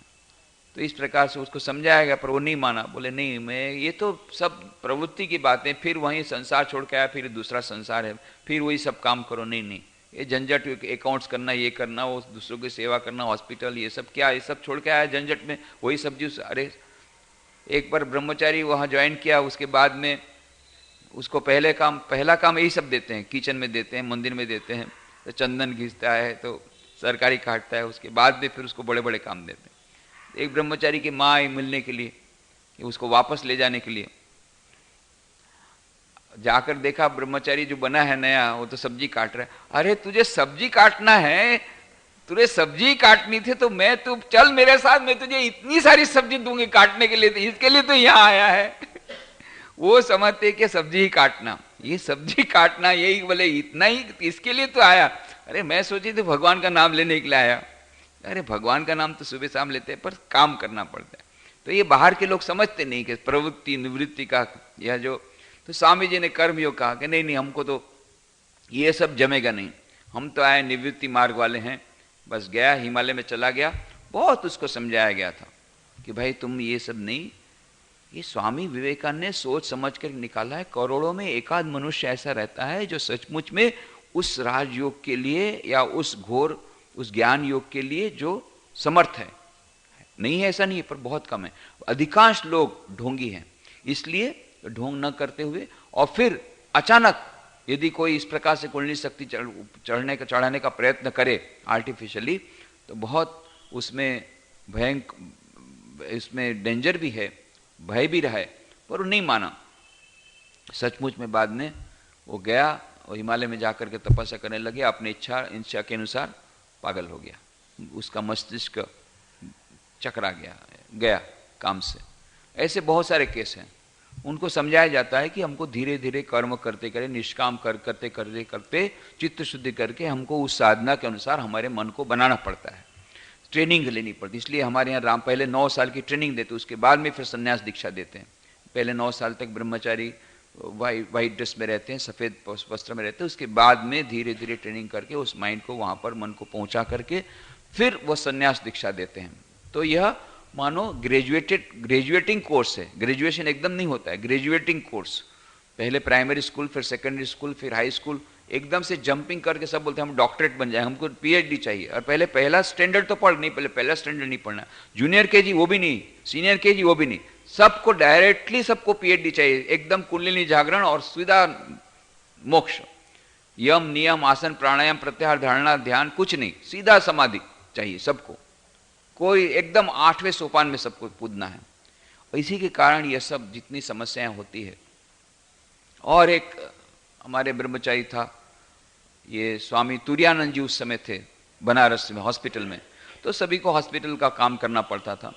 तो इस प्रकार से उसको समझाएगा, पर वो नहीं माना। बोले नहीं, मैं ये तो सब प्रवृत्ति की बातें, फिर वहीं संसार छोड़ के आया, फिर दूसरा संसार है, फिर वही सब काम करो। नहीं नहीं, ये झंझट, अकाउंट्स करना, ये करना, वो दूसरों की सेवा करना, हॉस्पिटल, ये सब क्या, ये सब छोड़ के आया झंझट में, वही सब्जी। अरे एक बार ब्रह्मचारी वहाँ ज्वाइन किया, उसके बाद में उसको पहला काम यही सब देते हैं, किचन में देते हैं, मंदिर में देते हैं, तो चंदन घिसता है, तो सरकारी काटता है, उसके बाद में फिर उसको बड़े बड़े काम देते हैं। एक ब्रह्मचारी की माँ आई मिलने के लिए, उसको वापस ले जाने के लिए। जाकर देखा ब्रह्मचारी जो बना है नया, वो तो सब्जी काट रहा है। अरे तुझे सब्जी काटना है, तुझे सब्जी काटनी थी तो मैं, तू चल मेरे साथ, मैं तुझे इतनी सारी सब्जी दूंगी काटने के लिए, तो इसके लिए तो यहाँ आया है। वो समझते कि सब्जी ही काटना, ये सब्जी काटना यही बोले इतना ही, इसके लिए तो आया। अरे मैं सोची थी भगवान का नाम लेने के लिए आया। अरे भगवान का नाम तो सुबह शाम लेते हैं, पर काम करना पड़ता है। तो ये बाहर के लोग समझते नहीं कि प्रवृत्ति निवृत्ति का यह जो, तो स्वामी जी ने कर्मयोग कहा कि नहीं नहीं, हमको तो ये सब जमेगा नहीं, हम तो आए निवृत्ति मार्ग वाले हैं। बस गया, हिमालय में चला गया। बहुत उसको समझाया गया था कि भाई तुम ये सब नहीं, ये स्वामी विवेकानंद ने सोच समझ कर निकाला है। करोड़ों में एकाध मनुष्य ऐसा रहता है जो सचमुच में उस राजयोग के लिए या उस घोर उस ज्ञान योग के लिए जो समर्थ है। नहीं है ऐसा नहीं है, पर बहुत कम है। अधिकांश लोग ढोंगी हैं, इसलिए ढोंग न करते हुए, और फिर अचानक यदि कोई इस प्रकार से कुंडली शक्ति चढ़ाने का प्रयत्न करे आर्टिफिशियली, तो बहुत उसमें भयंकर, इसमें डेंजर भी है, भय भी रहा है, पर वो नहीं माना। सचमुच में बाद में वो गया और हिमालय में जाकर के तपस्या करने लगे, अपनी इच्छा के अनुसार पागल हो गया, उसका मस्तिष्क चकरा गया काम से। ऐसे बहुत सारे केस हैं। उनको समझाया जाता है कि हमको धीरे धीरे कर्म करते करते, निष्काम करते करते चित्त शुद्धि करके हमको उस साधना के अनुसार हमारे मन को बनाना पड़ता है, ट्रेनिंग लेनी पड़ती है। इसलिए हमारे यहाँ राम पहले 9 साल की ट्रेनिंग देते, उसके बाद में फिर संन्यास दीक्षा देते हैं। पहले 9 साल तक ब्रह्मचारी वाइट ड्रेस में रहते हैं, सफ़ेद वस्त्र में रहते हैं, उसके बाद में धीरे धीरे ट्रेनिंग करके उस माइंड को वहाँ पर मन को पहुँचा करके फिर वो संन्यास दीक्षा देते हैं। तो यह मानो ग्रेजुएटिंग कोर्स है। ग्रेजुएशन एकदम नहीं होता है, ग्रेजुएटिंग कोर्स। पहले प्राइमरी स्कूल, फिर सेकेंडरी स्कूल, फिर हाई स्कूल, एकदम से जंपिंग करके सब बोलते हैं हम डॉक्टरेट बन जाए, हमको पीएचडी चाहिए। और पहले पहला स्टैंडर्ड तो पढ़ नहीं, पहले पहला स्टैंडर्ड नहीं पढ़ना, जूनियर केजी वो भी नहीं, सीनियर केजी वो भी नहीं, सबको डायरेक्टली सबको पीएचडी चाहिए, एकदम कुंडलिनी जागरण और सीधा मोक्ष। यम नियम आसन प्राणायाम प्रत्याहार धारणा ध्यान कुछ नहीं, सीधा समाधि चाहिए सबको। कोई एकदम 8वें सोपान में सबको कूदना है। इसी के कारण यह सब जितनी समस्याएं होती है। और एक हमारे ब्रह्मचारी था, ये स्वामी तुरानंद जी उस समय थे बनारस में हॉस्पिटल में, तो सभी को हॉस्पिटल का काम करना पड़ता था।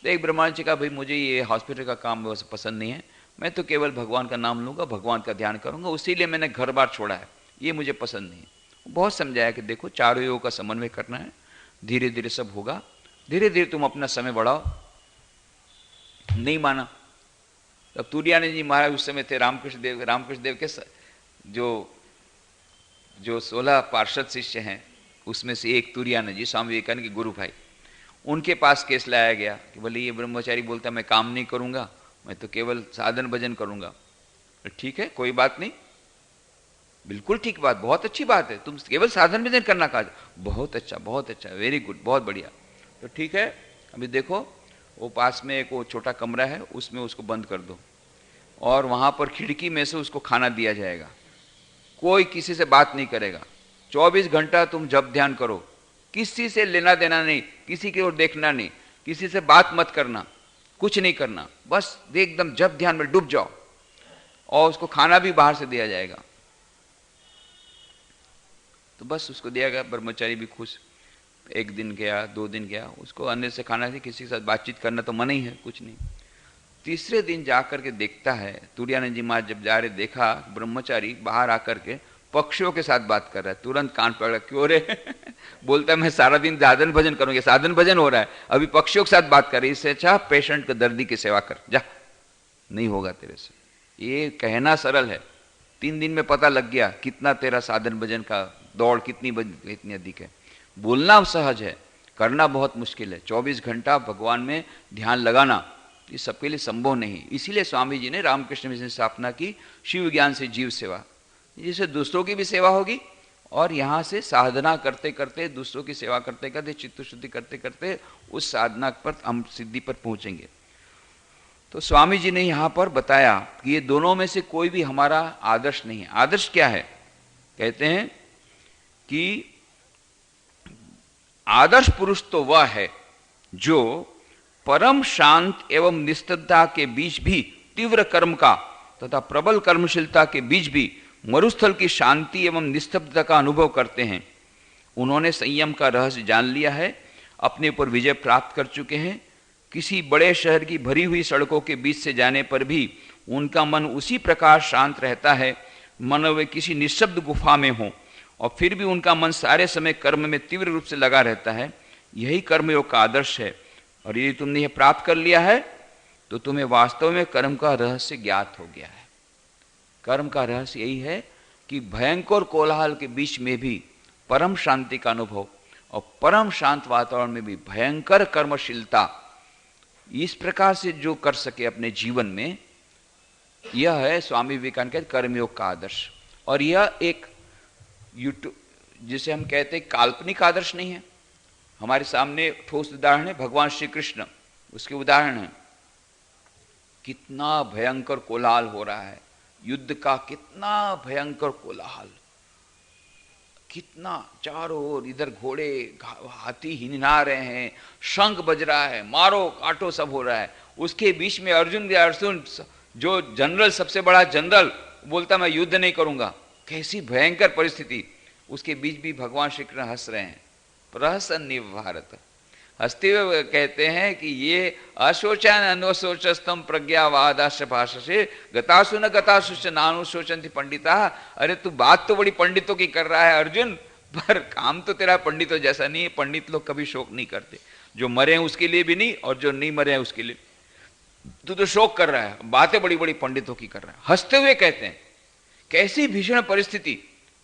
तो एक ब्रह्मचारी जी का भाई मुझे ये हॉस्पिटल का काम बस पसंद नहीं है, मैं तो केवल भगवान का नाम लूँगा, भगवान का ध्यान करूँगा, उसीलिए मैंने घर बार छोड़ा है, ये मुझे पसंद नहीं है। बहुत समझाया कि देखो चारों योग का समन्वय करना है, धीरे धीरे सब होगा, धीरे धीरे तुम अपना समय बढ़ाओ। नहीं माना। तब तुरानंद जी महाराज उस समय थे रामकृष्ण देव के जो 16 पार्षद शिष्य हैं उसमें से एक तुरानंद जी स्वामी विवेकानंद के गुरु भाई, उनके पास केस लाया गया कि बोले ये ब्रह्मचारी बोलता मैं काम नहीं करूंगा, मैं तो केवल साधन भजन करूंगा। ठीक है, कोई बात नहीं, बिल्कुल ठीक बात, बहुत अच्छी बात है, तुम केवल साधन भजन करना कहा, बहुत अच्छा, वेरी गुड, बहुत बढ़िया। तो ठीक है, अभी देखो वो पास में एक वो छोटा कमरा है, उसमें उसको बंद कर दो और वहां पर खिड़की में से उसको खाना दिया जाएगा, कोई किसी से बात नहीं करेगा, 24 घंटा तुम जप ध्यान करो, किसी से लेना देना नहीं, किसी की ओर देखना नहीं, किसी से बात मत करना, कुछ नहीं करना, बस एकदम जप ध्यान में डूब जाओ। और उसको खाना भी बाहर से दिया जाएगा। तो बस उसको दिया गया, ब्रह्मचारी भी खुश। 1 दिन गया, 2 दिन गया, उसको अन्य से खाना थी, किसी के साथ बातचीत करना तो मना ही है, कुछ नहीं। तीसरे दिन जाकर के देखता है, तुरानंद जी महाराज जब जा रहे देखा ब्रह्मचारी बाहर आकर के पक्षियों के साथ बात कर रहा है। तुरंत कान पकड़ा, क्यों रे? बोलता है मैं सारा दिन साधन भजन करूंगा, साधन भजन हो रहा है, अभी पक्षियों के साथ बात कर रही, इससे अच्छा पेशेंट के दर्दी की सेवा कर, जा, नहीं होगा तेरे से। ये कहना सरल है, 3 दिन में पता लग गया कितना तेरा साधन भजन का दौड़ कितनी अधिक है। बोलना सहज है, करना बहुत मुश्किल है। 24 घंटा भगवान में ध्यान लगाना ये सबके लिए संभव नहीं। इसीलिए स्वामी जी ने रामकृष्ण मिशन स्थापना की, शिव ज्ञान से जीव सेवा, जिससे दूसरों की भी सेवा होगी और यहाँ से साधना करते करते, दूसरों की सेवा करते करते, चित्त शुद्धि करते करते उस साधना पर हम सिद्धि पर पहुँचेंगे। तो स्वामी जी ने यहाँ पर बताया कि ये दोनों में से कोई भी हमारा आदर्श नहीं है। आदर्श क्या है? कहते हैं कि आदर्श पुरुष तो वह है जो परम शांत एवं निस्तब्धता के बीच भी तीव्र कर्म का तथा प्रबल कर्मशीलता के बीच भी मरुस्थल की शांति एवं निस्तब्धता का अनुभव करते हैं। उन्होंने संयम का रहस्य जान लिया है, अपने ऊपर विजय प्राप्त कर चुके हैं। किसी बड़े शहर की भरी हुई सड़कों के बीच से जाने पर भी उनका मन उसी प्रकार शांत रहता है मानो वे किसी निःशब्द गुफा में हों, और फिर भी उनका मन सारे समय कर्म में तीव्र रूप से लगा रहता है। यही कर्मयोग का आदर्श है, और यदि तुमने यह प्राप्त कर लिया है तो तुम्हें वास्तव में कर्म का रहस्य ज्ञात हो गया है। कर्म का रहस्य यही है कि भयंकर कोलाहल के बीच में भी परम शांति का अनुभव, और परम शांत वातावरण में भी भयंकर कर्मशीलता, इस प्रकार से जो कर सके अपने जीवन में, यह है स्वामी विवेकानंद के कर्मयोग का आदर्श। और यह एक जिसे हम कहते हैं काल्पनिक आदर्श नहीं है, हमारे सामने ठोस उदाहरण है भगवान श्री कृष्ण, उसके उदाहरण है। कितना भयंकर कोलाहल हो रहा है, युद्ध का कितना भयंकर कोलाहल, कितना चारों ओर इधर घोड़े हाथी हिनहा रहे हैं, शंख बज रहा है, मारो काटो सब हो रहा है। उसके बीच में अर्जुन जो जनरल, सबसे बड़ा जनरल, बोलता मैं युद्ध नहीं करूंगा। कैसी भयंकर परिस्थिति, उसके बीच भी भगवान श्री कृष्ण हंस रहे हैं। प्रहसन्नि भारत, हंसते हुए कहते हैं कि ये अशोचन अनोशोचस्तम प्रज्ञावादाश भाषसे गतासु न गतासु नानुशोचन्ति पंडिता। अरे तू बात तो बड़ी पंडितों की कर रहा है अर्जुन, पर काम तो तेरा पंडितों जैसा नहीं है। पंडित लोग कभी शोक नहीं करते, जो मरे हैं उसके लिए भी नहीं, और जो नहीं मरे हैं उसके लिए। तू तो शोक कर रहा है, बातें बड़ी बड़ी पंडितों की कर रहा है। हंसते हुए कहते हैं कैसी भीषण परिस्थिति,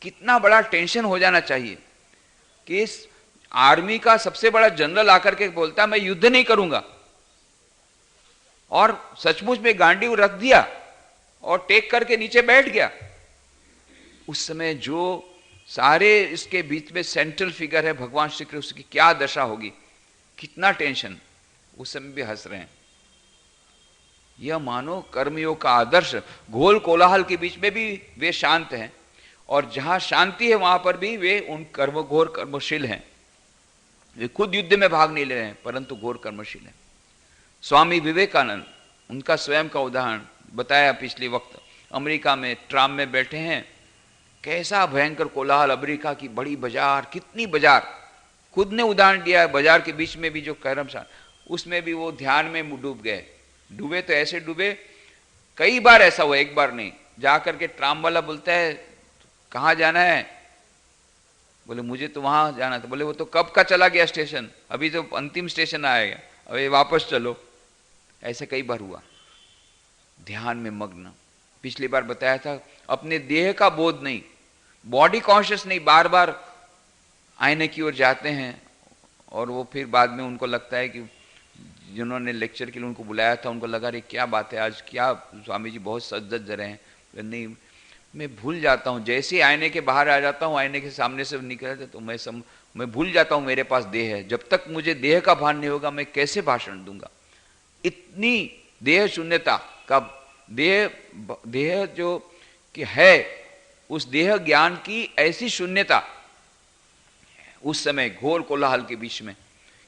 कितना बड़ा टेंशन हो जाना चाहिए कि इस आर्मी का सबसे बड़ा जनरल आकर के बोलता मैं युद्ध नहीं करूंगा, और सचमुच में गांडीव रख दिया और टेक करके नीचे बैठ गया। उस समय जो सारे इसके बीच में सेंट्रल फिगर है भगवान श्री कृष्ण, उसकी क्या दशा होगी, कितना टेंशन। उस समय भी हंस रहे हैं। यह मानो कर्मयोग का आदर्श। घोल कोलाहल के बीच में भी वे शांत हैं, और जहां शांति है वहां पर भी वे उन घोर कर्मशील हैं। वे खुद युद्ध में भाग नहीं ले रहे हैं, परंतु घोर कर्मशील हैं। स्वामी विवेकानंद, उनका स्वयं का उदाहरण बताया पिछले वक्त। अमेरिका में ट्राम में बैठे हैं, कैसा भयंकर कोलाहल, अमेरिका की बड़ी बाजार, कितनी बाजार, खुद ने उदाहरण दिया है। बाजार के बीच में भी जो कर्मशाला, उसमें भी वो ध्यान में डूब गए। डूबे तो ऐसे डूबे, कई बार ऐसा हुआ, एक बार नहीं। जाकर के ट्राम वाला बोलता है कहाँ जाना है, बोले मुझे तो वहां जाना था। बोले वो तो कब का चला गया स्टेशन, अभी तो अंतिम स्टेशन आएगा, अभी वापस चलो। ऐसे कई बार हुआ। ध्यान में मग्न, पिछली बार बताया था, अपने देह का बोध नहीं, बॉडी कॉन्शियस नहीं, बार बार आईने की ओर जाते हैं। और वो फिर बाद में उनको लगता है कि जिन्होंने लेक्चर के लिए उनको बुलाया था, उनको लगा रे क्या बात है आज, क्या स्वामी जी बहुत सज रहे हैं। नहीं, मैं भूल जाता हूँ, जैसे ही आईने के बाहर आ जाता हूँ, आईने के सामने से निकल तो मैं भूल जाता हूँ मेरे पास देह है। जब तक मुझे देह का भान नहीं होगा मैं कैसे भाषण दूंगा। इतनी देह शून्यता का, देह जो कि है, उस देह ज्ञान की ऐसी शून्यता उस समय घोर कोलाहल के बीच में।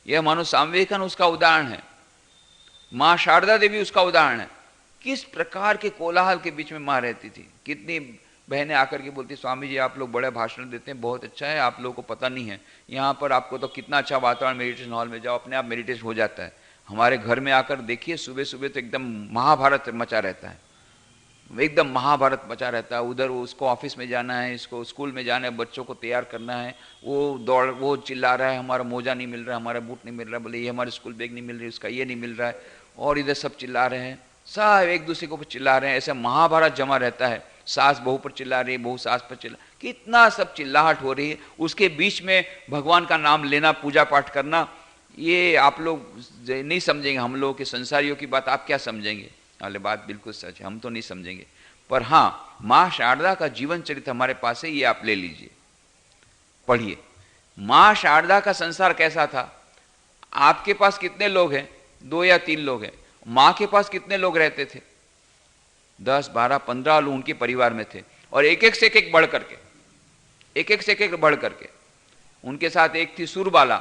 यह मानो स्वामी विवेकानंद उसका उदाहरण है, माँ शारदा देवी उसका उदाहरण है। किस प्रकार के कोलाहल के बीच में माँ रहती थी। कितनी बहनें आकर के बोलती स्वामी जी आप लोग बड़े भाषण देते हैं, बहुत अच्छा है, आप लोगों को पता नहीं है, यहाँ पर आपको तो कितना अच्छा वातावरण, मेडिटेशन हॉल में जाओ, अपने आप मेडिटेशन हो जाता है। हमारे घर में आकर देखिए, सुबह सुबह तो एकदम महाभारत मचा रहता है, एकदम महाभारत मचा रहता है। उधर उसको ऑफिस में जाना है, इसको स्कूल में जाना है, बच्चों को तैयार करना है, वो दौड़, वो चिल्ला रहा है हमारा मोजा नहीं मिल रहा, हमारा बूट नहीं मिल रहा, बोले ये हमारे स्कूल बैग नहीं मिल रही, उसका ये नहीं मिल रहा है, और इधर सब चिल्ला रहे हैं, सब एक दूसरे को चिल्ला रहे हैं। ऐसे महाभारत जमा रहता है, सास बहू पर चिल्ला रही है, बहू सास पर चिल्ला, कितना सब चिल्लाहट हो रही है। उसके बीच में भगवान का नाम लेना, पूजा पाठ करना, ये आप लोग नहीं समझेंगे। हम लोगों के संसारियों की बात आप क्या समझेंगे, वाले बात बिल्कुल सच है, हम तो नहीं समझेंगे। पर हाँ, माँ शारदा का जीवन चरित्र हमारे पास है, ये आप ले लीजिए, पढ़िए। माँ शारदा का संसार कैसा था। आपके पास कितने लोग हैं, 2 या 3 लोग हैं। माँ के पास कितने लोग रहते थे, 10, 12, 15 लोग उनके परिवार में थे, और एक एक से एक बढ़ करके, एक एक से एक बढ़ करके। उनके साथ एक थी सुरबाला,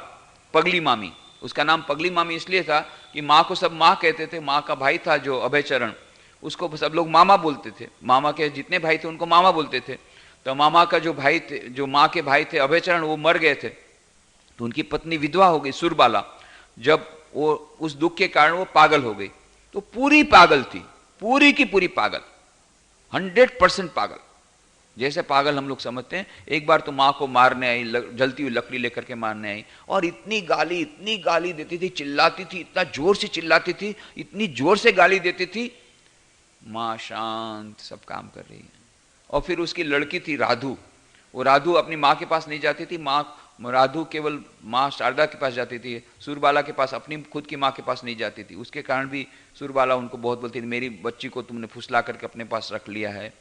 पगली मामी। उसका नाम पगली मामी इसलिए था कि माँ को सब माँ कहते थे। माँ का भाई था जो अभयचरण, उसको सब लोग मामा बोलते थे, मामा के जितने भाई थे उनको मामा बोलते थे। तो मामा का जो भाई थे, जो माँ के भाई थे अभयचरण, वो मर गए थे, तो उनकी पत्नी विधवा हो गई सुरबाला। जब वो उस दुख के कारण वो पागल हो गई, तो पूरी पागल थी, पूरी की पूरी पागल, 100% पागल, जैसे पागल हम लोग समझते हैं। एक बार तो माँ को मारने आई, जलती हुई लकड़ी लेकर के मारने आई, और इतनी गाली देती थी, चिल्लाती थी, इतना जोर से चिल्लाती थी, इतनी जोर से गाली देती थी। माँ शांत सब काम कर रही है। और फिर उसकी लड़की थी राधु, वो राधु अपनी माँ के पास नहीं जाती थी, राधु केवल माँ शारदा के पास जाती थी, सुरबाला के पास, अपनी खुद की माँ के पास नहीं जाती थी। उसके कारण भी सुरबाला उनको बहुत बोलती थी, मेरी बच्ची को तुमने फुसला करके अपने पास रख लिया है।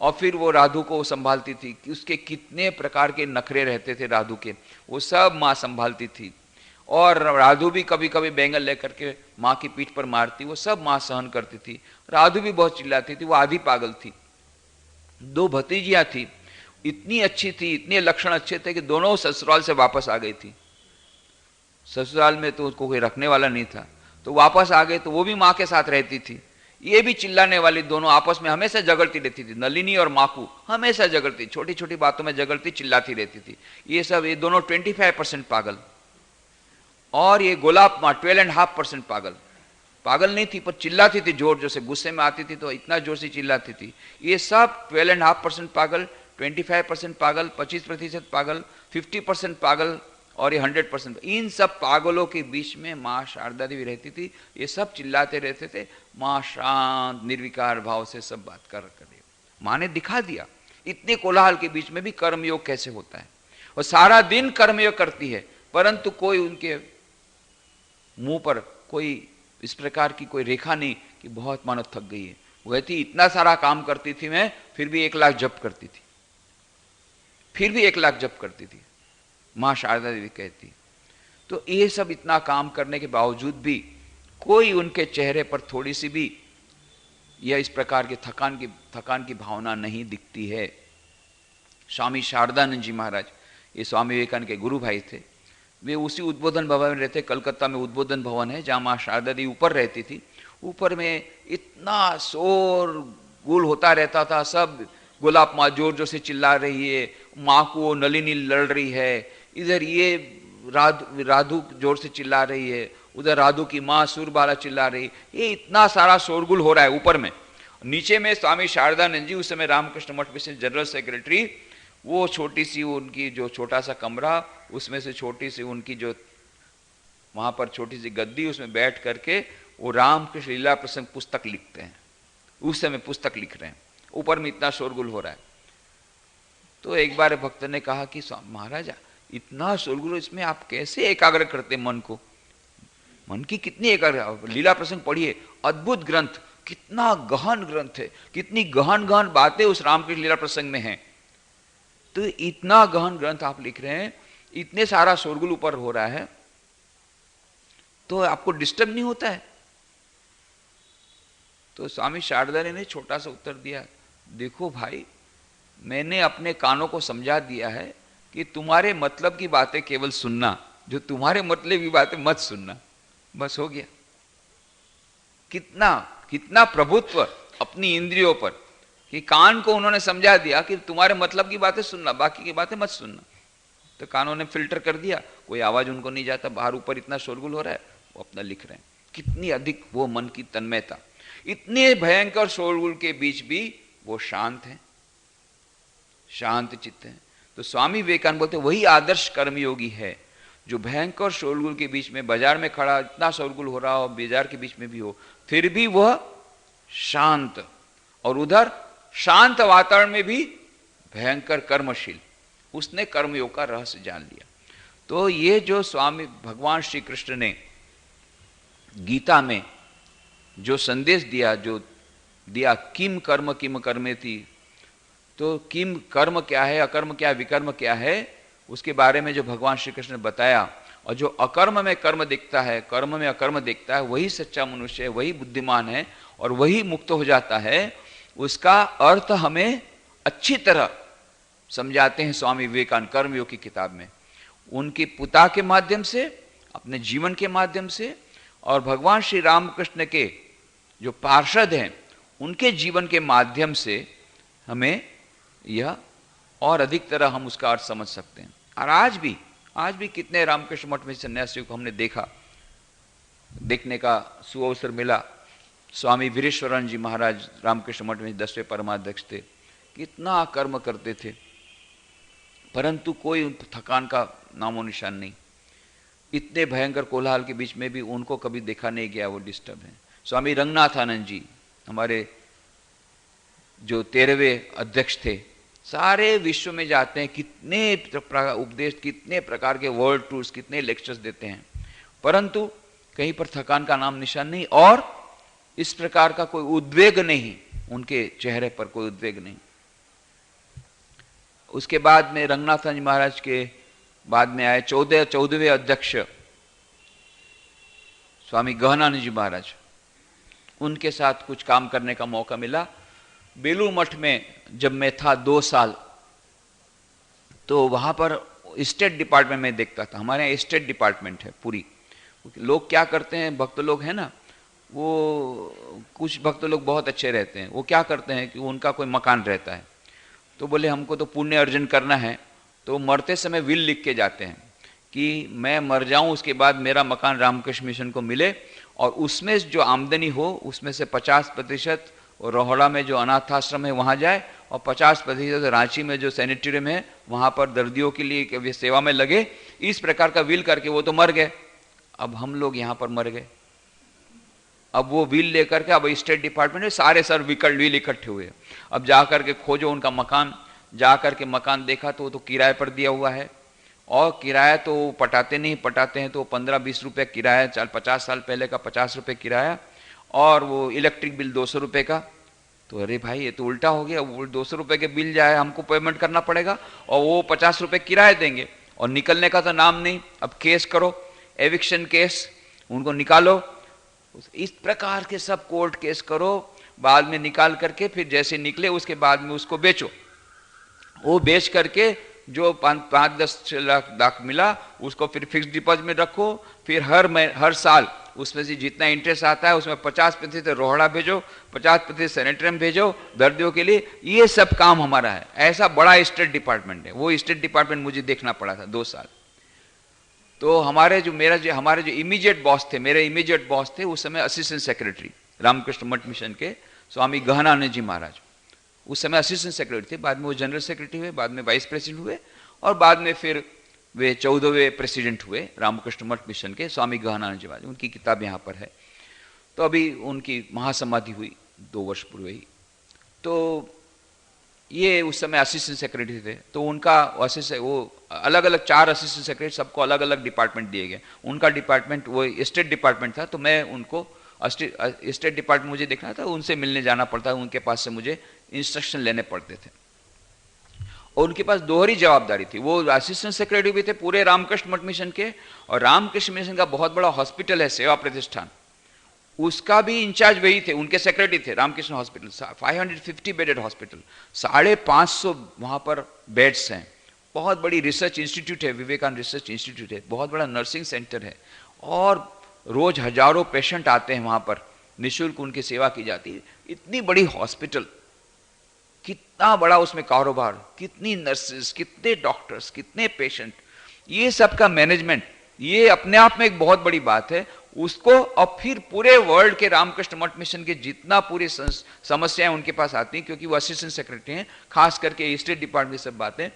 और फिर वो राधु को संभालती थी कि उसके कितने प्रकार के नखरे रहते थे राधु के, वो सब माँ संभालती थी। और राधु भी कभी कभी बैंगन लेकर के माँ की पीठ पर मारती, वो सब माँ सहन करती थी। राधु भी बहुत चिल्लाती थी, वो आधी पागल थी। 2 भतीजियां थी, इतनी अच्छी थी, इतने लक्षण अच्छे थे कि दोनों ससुराल से वापस आ गई थी। ससुराल में तो उसको कोई रखने वाला नहीं था, तो वापस आ गए, तो वो भी माँ के साथ रहती थी। ये भी चिल्लाने वाली, दोनों आपस में हमेशा झगड़ती रहती थी, नलिनी और माकू हमेशा झगड़ती, छोटी छोटी बातों में झगड़ती, चिल्लाती रहती थी। ये सब, ये दोनों 25% पागल, और ये गोलाब माँ 12.5% पागल। पागल नहीं थी पर चिल्लाती थी जोर जोर से, गुस्से में आती थी तो इतना जोर से चिल्लाती थी। ये सब 12.5% पागल, 25% पागल, 25% पागल, 50% पागल, और ये 100%। इन सब पागलों के बीच में माँ शारदा देवी रहती थी। ये सब चिल्लाते रहते थे, माँ शांत निर्विकार भाव से सब बात कर माँ ने दिखा दिया इतने कोलाहल के बीच में भी कर्मयोग कैसे होता है। और सारा दिन कर्मयोग करती है, परंतु कोई उनके मुंह पर कोई इस प्रकार की कोई रेखा नहीं कि बहुत मानो थक गई है। वह थी, इतना सारा काम करती थी मैं, फिर भी 1 लाख जप करती थी, फिर भी 1 लाख जप करती थी, माँ शारदा देवी कहती। तो ये सब इतना काम करने के बावजूद भी कोई उनके चेहरे पर थोड़ी सी भी यह इस प्रकार की थकान की भावना नहीं दिखती है। स्वामी शारदानंद जी महाराज, ये स्वामी विवेकानंद के गुरु भाई थे, वे उसी उद्बोधन भवन में रहते। कलकत्ता में उद्बोधन भवन है जहाँ माँ शारदा देवी ऊपर रहती थी। ऊपर में इतना शोर गुल होता रहता था, सब गुलाब माँ जोर जोर से चिल्ला रही है, माँ को नलिनी लड़ रही है, इधर ये राधु जोर से चिल्ला रही है, उधर राधु की माँ सुरबाला चिल्ला रही, ये इतना सारा शोरगुल हो रहा है ऊपर में। नीचे में स्वामी शारदानंद जी, उस समय रामकृष्ण मठ में जनरल सेक्रेटरी, वो छोटी सी उनकी जो छोटा सा कमरा, उसमें से छोटी सी उनकी जो वहां पर छोटी सी गद्दी, उसमें बैठ करके वो रामकृष्ण लीला प्रसंग पुस्तक लिखते हैं। उस समय पुस्तक लिख रहे हैं, ऊपर में इतना शोरगुल हो रहा है। तो एक बार भक्त ने कहा कि महाराजा इतना शोरगुल, इसमें आप कैसे एकाग्र करते मन को? मन की कितनी एकाग्र, लीला प्रसंग पढ़िए, अद्भुत ग्रंथ, कितना गहन ग्रंथ है, कितनी गहन गहन बातें उस रामकृष्ण लीला प्रसंग में हैं। तो इतना गहन ग्रंथ आप लिख रहे हैं, इतने सारा शोरगुल ऊपर हो रहा है, तो आपको डिस्टर्ब नहीं होता है? तो स्वामी शारदा ने छोटा सा उत्तर दिया, देखो भाई, मैंने अपने कानों को समझा दिया है कि तुम्हारे मतलब की बातें केवल सुनना, जो तुम्हारे मतलब की बातें मत सुनना, बस हो गया। कितना कितना प्रभुत्व अपनी इंद्रियों पर, कि कान को उन्होंने समझा दिया कि तुम्हारे मतलब की बातें सुनना, बाकी की बातें मत सुनना। तो कानों ने फिल्टर कर दिया, कोई आवाज उनको नहीं जाता, बाहर ऊपर इतना शोरगुल हो रहा है, वो अपना लिख रहे हैं। कितनी अधिक वो मन की तन्मयता, इतने भयंकर शोरगुल के बीच भी वो शांत है, शांत चित्त है। तो स्वामी विवेकानंद बोलते वही आदर्श कर्मयोगी है, जो भयंकर शोरगुल के बीच में, बाजार में खड़ा इतना शोरगुल हो रहा हो, बाजार के बीच में भी हो, फिर भी वह शांत, और उधर शांत वातावरण में भी भयंकर कर्मशील। उसने कर्मयोग का रहस्य जान लिया। तो ये जो स्वामी भगवान श्री कृष्ण ने गीता में जो संदेश दिया, जो दिया, किम कर्मेति, तो किम कर्म क्या है, अकर्म क्या है, विकर्म क्या है, उसके बारे में जो भगवान श्री कृष्ण ने बताया। और जो अकर्म में कर्म दिखता है, कर्म में अकर्म दिखता है, वही सच्चा मनुष्य है, वही बुद्धिमान है, और वही मुक्त हो जाता है। उसका अर्थ हमें अच्छी तरह समझाते हैं स्वामी विवेकानंद कर्मयोग की किताब में, उनके पिता के माध्यम से, अपने जीवन के माध्यम से, और भगवान श्री रामकृष्ण के जो पार्षद हैं उनके जीवन के माध्यम से हमें यह और अधिक तरह हम उसका अर्थ समझ सकते हैं। और आज भी कितने रामकृष्ण मठ में सन्यासियों को हमने देखने का सुअवसर मिला। स्वामी वीरेश्वरानंद जी महाराज रामकृष्ण मठ में 10वें परमाध्यक्ष थे, कितना कर्म करते थे, परंतु कोई थकान का नामो निशान नहीं। इतने भयंकर कोलाहल के बीच में भी उनको कभी देखा नहीं गया वो डिस्टर्ब है। स्वामी रंगनाथानंद जी हमारे जो 13वें अध्यक्ष थे, सारे विश्व में जाते हैं, कितने उपदेश, कितने प्रकार के वर्ल्ड टूर्स, कितने लेक्चर्स देते हैं, परंतु कहीं पर थकान का नाम निशान नहीं और इस प्रकार का कोई उद्वेग नहीं, उनके चेहरे पर कोई उद्वेग नहीं। उसके बाद में रंगनाथानंद जी महाराज के बाद में आए 14वें अध्यक्ष स्वामी गहनानंद जी महाराज, उनके साथ कुछ काम करने का मौका मिला। बेलूर मठ में जब मैं था 2 साल, तो वहां पर स्टेट डिपार्टमेंट में देखता था। हमारे यहाँ स्टेट डिपार्टमेंट है पूरी। लोग क्या करते हैं, भक्त लोग हैं ना, वो कुछ भक्त लोग बहुत अच्छे रहते हैं, वो क्या करते हैं कि उनका कोई मकान रहता है, तो बोले हमको तो पुण्य अर्जन करना है, तो मरते समय विल लिख के जाते हैं कि मैं मर जाऊं, उसके बाद मेरा मकान रामकृष्ण मिशन को मिले और उसमें जो आमदनी हो उसमें से 50% रोहड़ा में जो अनाथ आश्रम है वहाँ जाए और 50% रांची में जो सैनिटोरियम है वहाँ पर दर्दियों के लिए सेवा में लगे। इस प्रकार का विल करके वो तो मर गए। अब हम लोग यहाँ पर मर गए। अब वो विल लेकर के अब स्टेट डिपार्टमेंट में सारे सर विल इकट्ठे हुए। अब जा करके खोजो उनका मकान, जा करके मकान देखा तो वो तो किराए पर दिया हुआ है और किराया तो पटाते नहीं, पटाते हैं तो 15-20 रुपये किराया, 50 साल पहले का 50 रुपये किराया और वो इलेक्ट्रिक बिल 200 रुपये का। तो अरे भाई ये तो उल्टा हो गया, वो 200 रुपये के बिल जाए हमको पेमेंट करना पड़ेगा और वो 50 रुपये किराया देंगे और निकलने का तो नाम नहीं। अब केस करो, एविक्शन केस, उनको निकालो, इस प्रकार के सब कोर्ट केस करो, बाद में निकाल करके फिर जैसे निकले उसके बाद में उसको बेचो। वो बेच करके जो 5-10 लाख मिला उसको फिर फिक्स डिपॉजिट में रखो, फिर हर साल उसमें से जितना इंटरेस्ट आता है उसमें 50% रोहड़ा भेजो, 50% सैनिटरियम भेजो दर्दियों के लिए। ये सब काम हमारा है। ऐसा बड़ा स्टेट डिपार्टमेंट है। वो स्टेट डिपार्टमेंट मुझे देखना पड़ा था 2 साल। तो हमारे जो इमीडिएट बॉस थे, मेरे इमीडिएट बॉस थे उस समय असिस्टेंट सेक्रेटरी रामकृष्ण मठ मिशन के स्वामी गहनानंद जी महाराज, उस समय असिस्टेंट सेक्रेटरी थे। बाद में वो जनरल सेक्रेटरी हुए, बाद में वाइस प्रेसिडेंट हुए और बाद में फिर वे 14वें प्रेसिडेंट हुए रामकृष्ण मठ मिशन के, स्वामी गहनानंद जी महाराज। उनकी किताब यहाँ पर है। तो अभी उनकी महासमाधि हुई 2 वर्ष पूर्व ही। तो ये उस समय असिस्टेंट सेक्रेटरी थे। तो उनका वो अलग अलग 4 असिस्टेंट सेक्रेटरी, सबको अलग अलग डिपार्टमेंट दिए गए। उनका डिपार्टमेंट वो स्टेट डिपार्टमेंट था, तो मैं उनको स्टेट डिपार्टमेंट मुझे देखना था, उनसे मिलने जाना पड़ता, उनके पास से मुझे इंस्ट्रक्शन लेने पड़ते थे। और उनके पास दोहरी जवाबदारी थी। वो असिस्टेंट सेक्रेटरी भी थे पूरे रामकृष्ण मठ मिशन के, और रामकृष्ण मिशन का बहुत बड़ा हॉस्पिटल है सेवा प्रतिष्ठान, उसका भी इंचार्ज वही थे, उनके सेक्रेटरी थे। रामकृष्ण हॉस्पिटल 550 बेडेड हॉस्पिटल, 550 वहां पर बेड्स हैं। बहुत बड़ी रिसर्च इंस्टीट्यूट है, विवेकानंद रिसर्च इंस्टीट्यूट है, बहुत बड़ा नर्सिंग सेंटर है और रोज हजारों पेशेंट आते हैं वहां पर, निःशुल्क उनकी सेवा की जाती है। इतनी बड़ी हॉस्पिटल, कितना बड़ा उसमें कारोबार, कितनी नर्सेस, कितने डॉक्टर्स, कितने पेशेंट, ये सब का मैनेजमेंट, ये अपने आप में एक बहुत बड़ी बात है। उसको अब फिर पूरे वर्ल्ड के रामकृष्ण मठ मिशन के जितना पूरी समस्याएं उनके पास आती हैं, क्योंकि वो असिस्टेंट सेक्रेटरी हैं, खास करके स्टेट डिपार्टमेंट की सब बातें,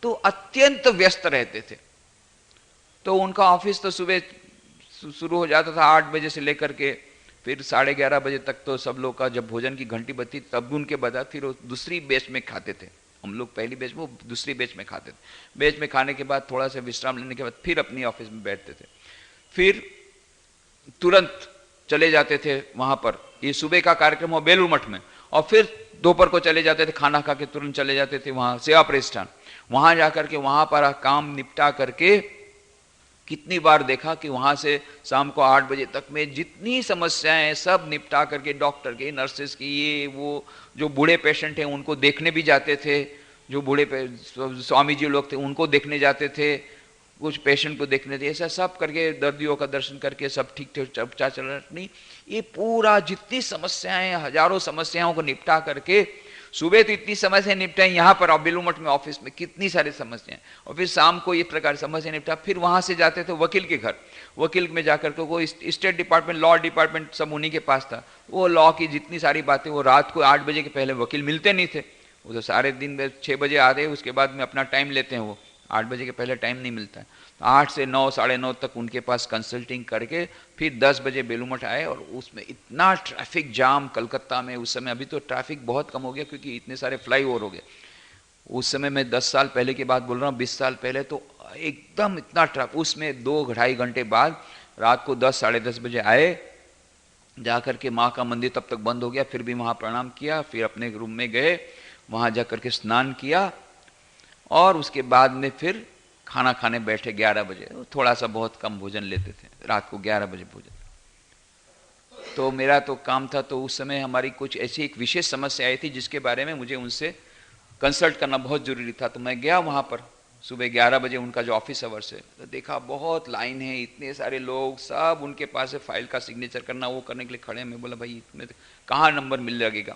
तो अत्यंत व्यस्त रहते थे। तो उनका ऑफिस तो सुबह शुरू हो जाता था 8 बजे से लेकर के फिर 11:30 बजे तक। तो सब लोग का जब भोजन की घंटी बजती तब उनके बाद फिर वो दूसरी बैच में खाते थे। हम लोग पहली बैच में, वो दूसरी बैच में खाते थे। बैच में खाने के बाद थोड़ा सा विश्राम लेने के बाद फिर अपनी ऑफिस में बैठते थे, फिर तुरंत चले जाते थे वहां पर। ये सुबह का कार्यक्रम हो बेलूर मठ में, और फिर दोपहर को चले जाते थे, खाना खा के तुरंत चले जाते थे वहां सेवा प्रतिष्ठान। वहां जाकर के वहां पर काम निपटा करके कितनी बार देखा कि वहां से शाम को 8 बजे तक में जितनी समस्याएं सब निपटा करके, डॉक्टर की, नर्सेस की, ये वो जो बूढ़े पेशेंट हैं उनको देखने भी जाते थे, जो बूढ़े स्वामी जी लोग थे उनको देखने जाते थे, कुछ पेशेंट को देखने थे, ऐसा सब करके दर्दियों का दर्शन करके सब ठीक ठीक उपचार चल रहा। नहीं, ये पूरा जितनी समस्याएं, हजारों समस्याओं को निपटा करके, सुबह तो इतनी समस्या निपटाई यहाँ पर बेलूर मठ में ऑफिस में कितनी सारी समस्याएं, और फिर शाम को ये प्रकार समस्या निपटा, फिर वहां से जाते थे वकील के घर, वकील में जाकर के वो स्टेट डिपार्टमेंट, लॉ डिपार्टमेंट सब उन्हीं के पास था। वो लॉ की जितनी सारी बातें, वो रात को 8 बजे के पहले वकील मिलते नहीं थे, वो तो सारे दिन में 6 बजे आते, उसके बाद में अपना टाइम लेते हैं, वो 8 बजे के पहले टाइम नहीं मिलता है। 8 से 9, 9:30 तक उनके पास कंसल्टिंग करके फिर 10 बजे बेलूर मठ आए। और उसमें इतना ट्रैफिक जाम कलकत्ता में उस समय, अभी तो ट्रैफिक बहुत कम हो गया क्योंकि इतने सारे फ्लाई ओवर हो गए। उस समय मैं 10 साल पहले की बात बोल रहा हूँ, 20 साल पहले तो एकदम इतना ट्रैफिक। उसमें 2-2.5 घंटे बाद रात को 10, 10:30 बजे आए, जाकर के माँ का मंदिर तब तक बंद हो गया, फिर भी वहाँ प्रणाम किया, फिर अपने रूम में गए, वहाँ जाकर के स्नान किया, और उसके बाद में फिर खाना खाने बैठे 11 बजे। थोड़ा सा बहुत कम भोजन लेते थे, रात को 11 बजे भोजन। तो मेरा तो काम था, तो उस समय हमारी कुछ ऐसी एक विशेष समस्या आई थी जिसके बारे में मुझे उनसे कंसल्ट करना बहुत जरूरी था। तो मैं गया वहाँ पर सुबह 11 बजे, उनका जो ऑफिस आवर्स है, तो देखा बहुत लाइन है, इतने सारे लोग, सब उनके पास है फाइल का सिग्नेचर करना, वो करने के लिए खड़े हैं। मैं बोला भाई इसमें कहाँ नंबर मिल लगेगा,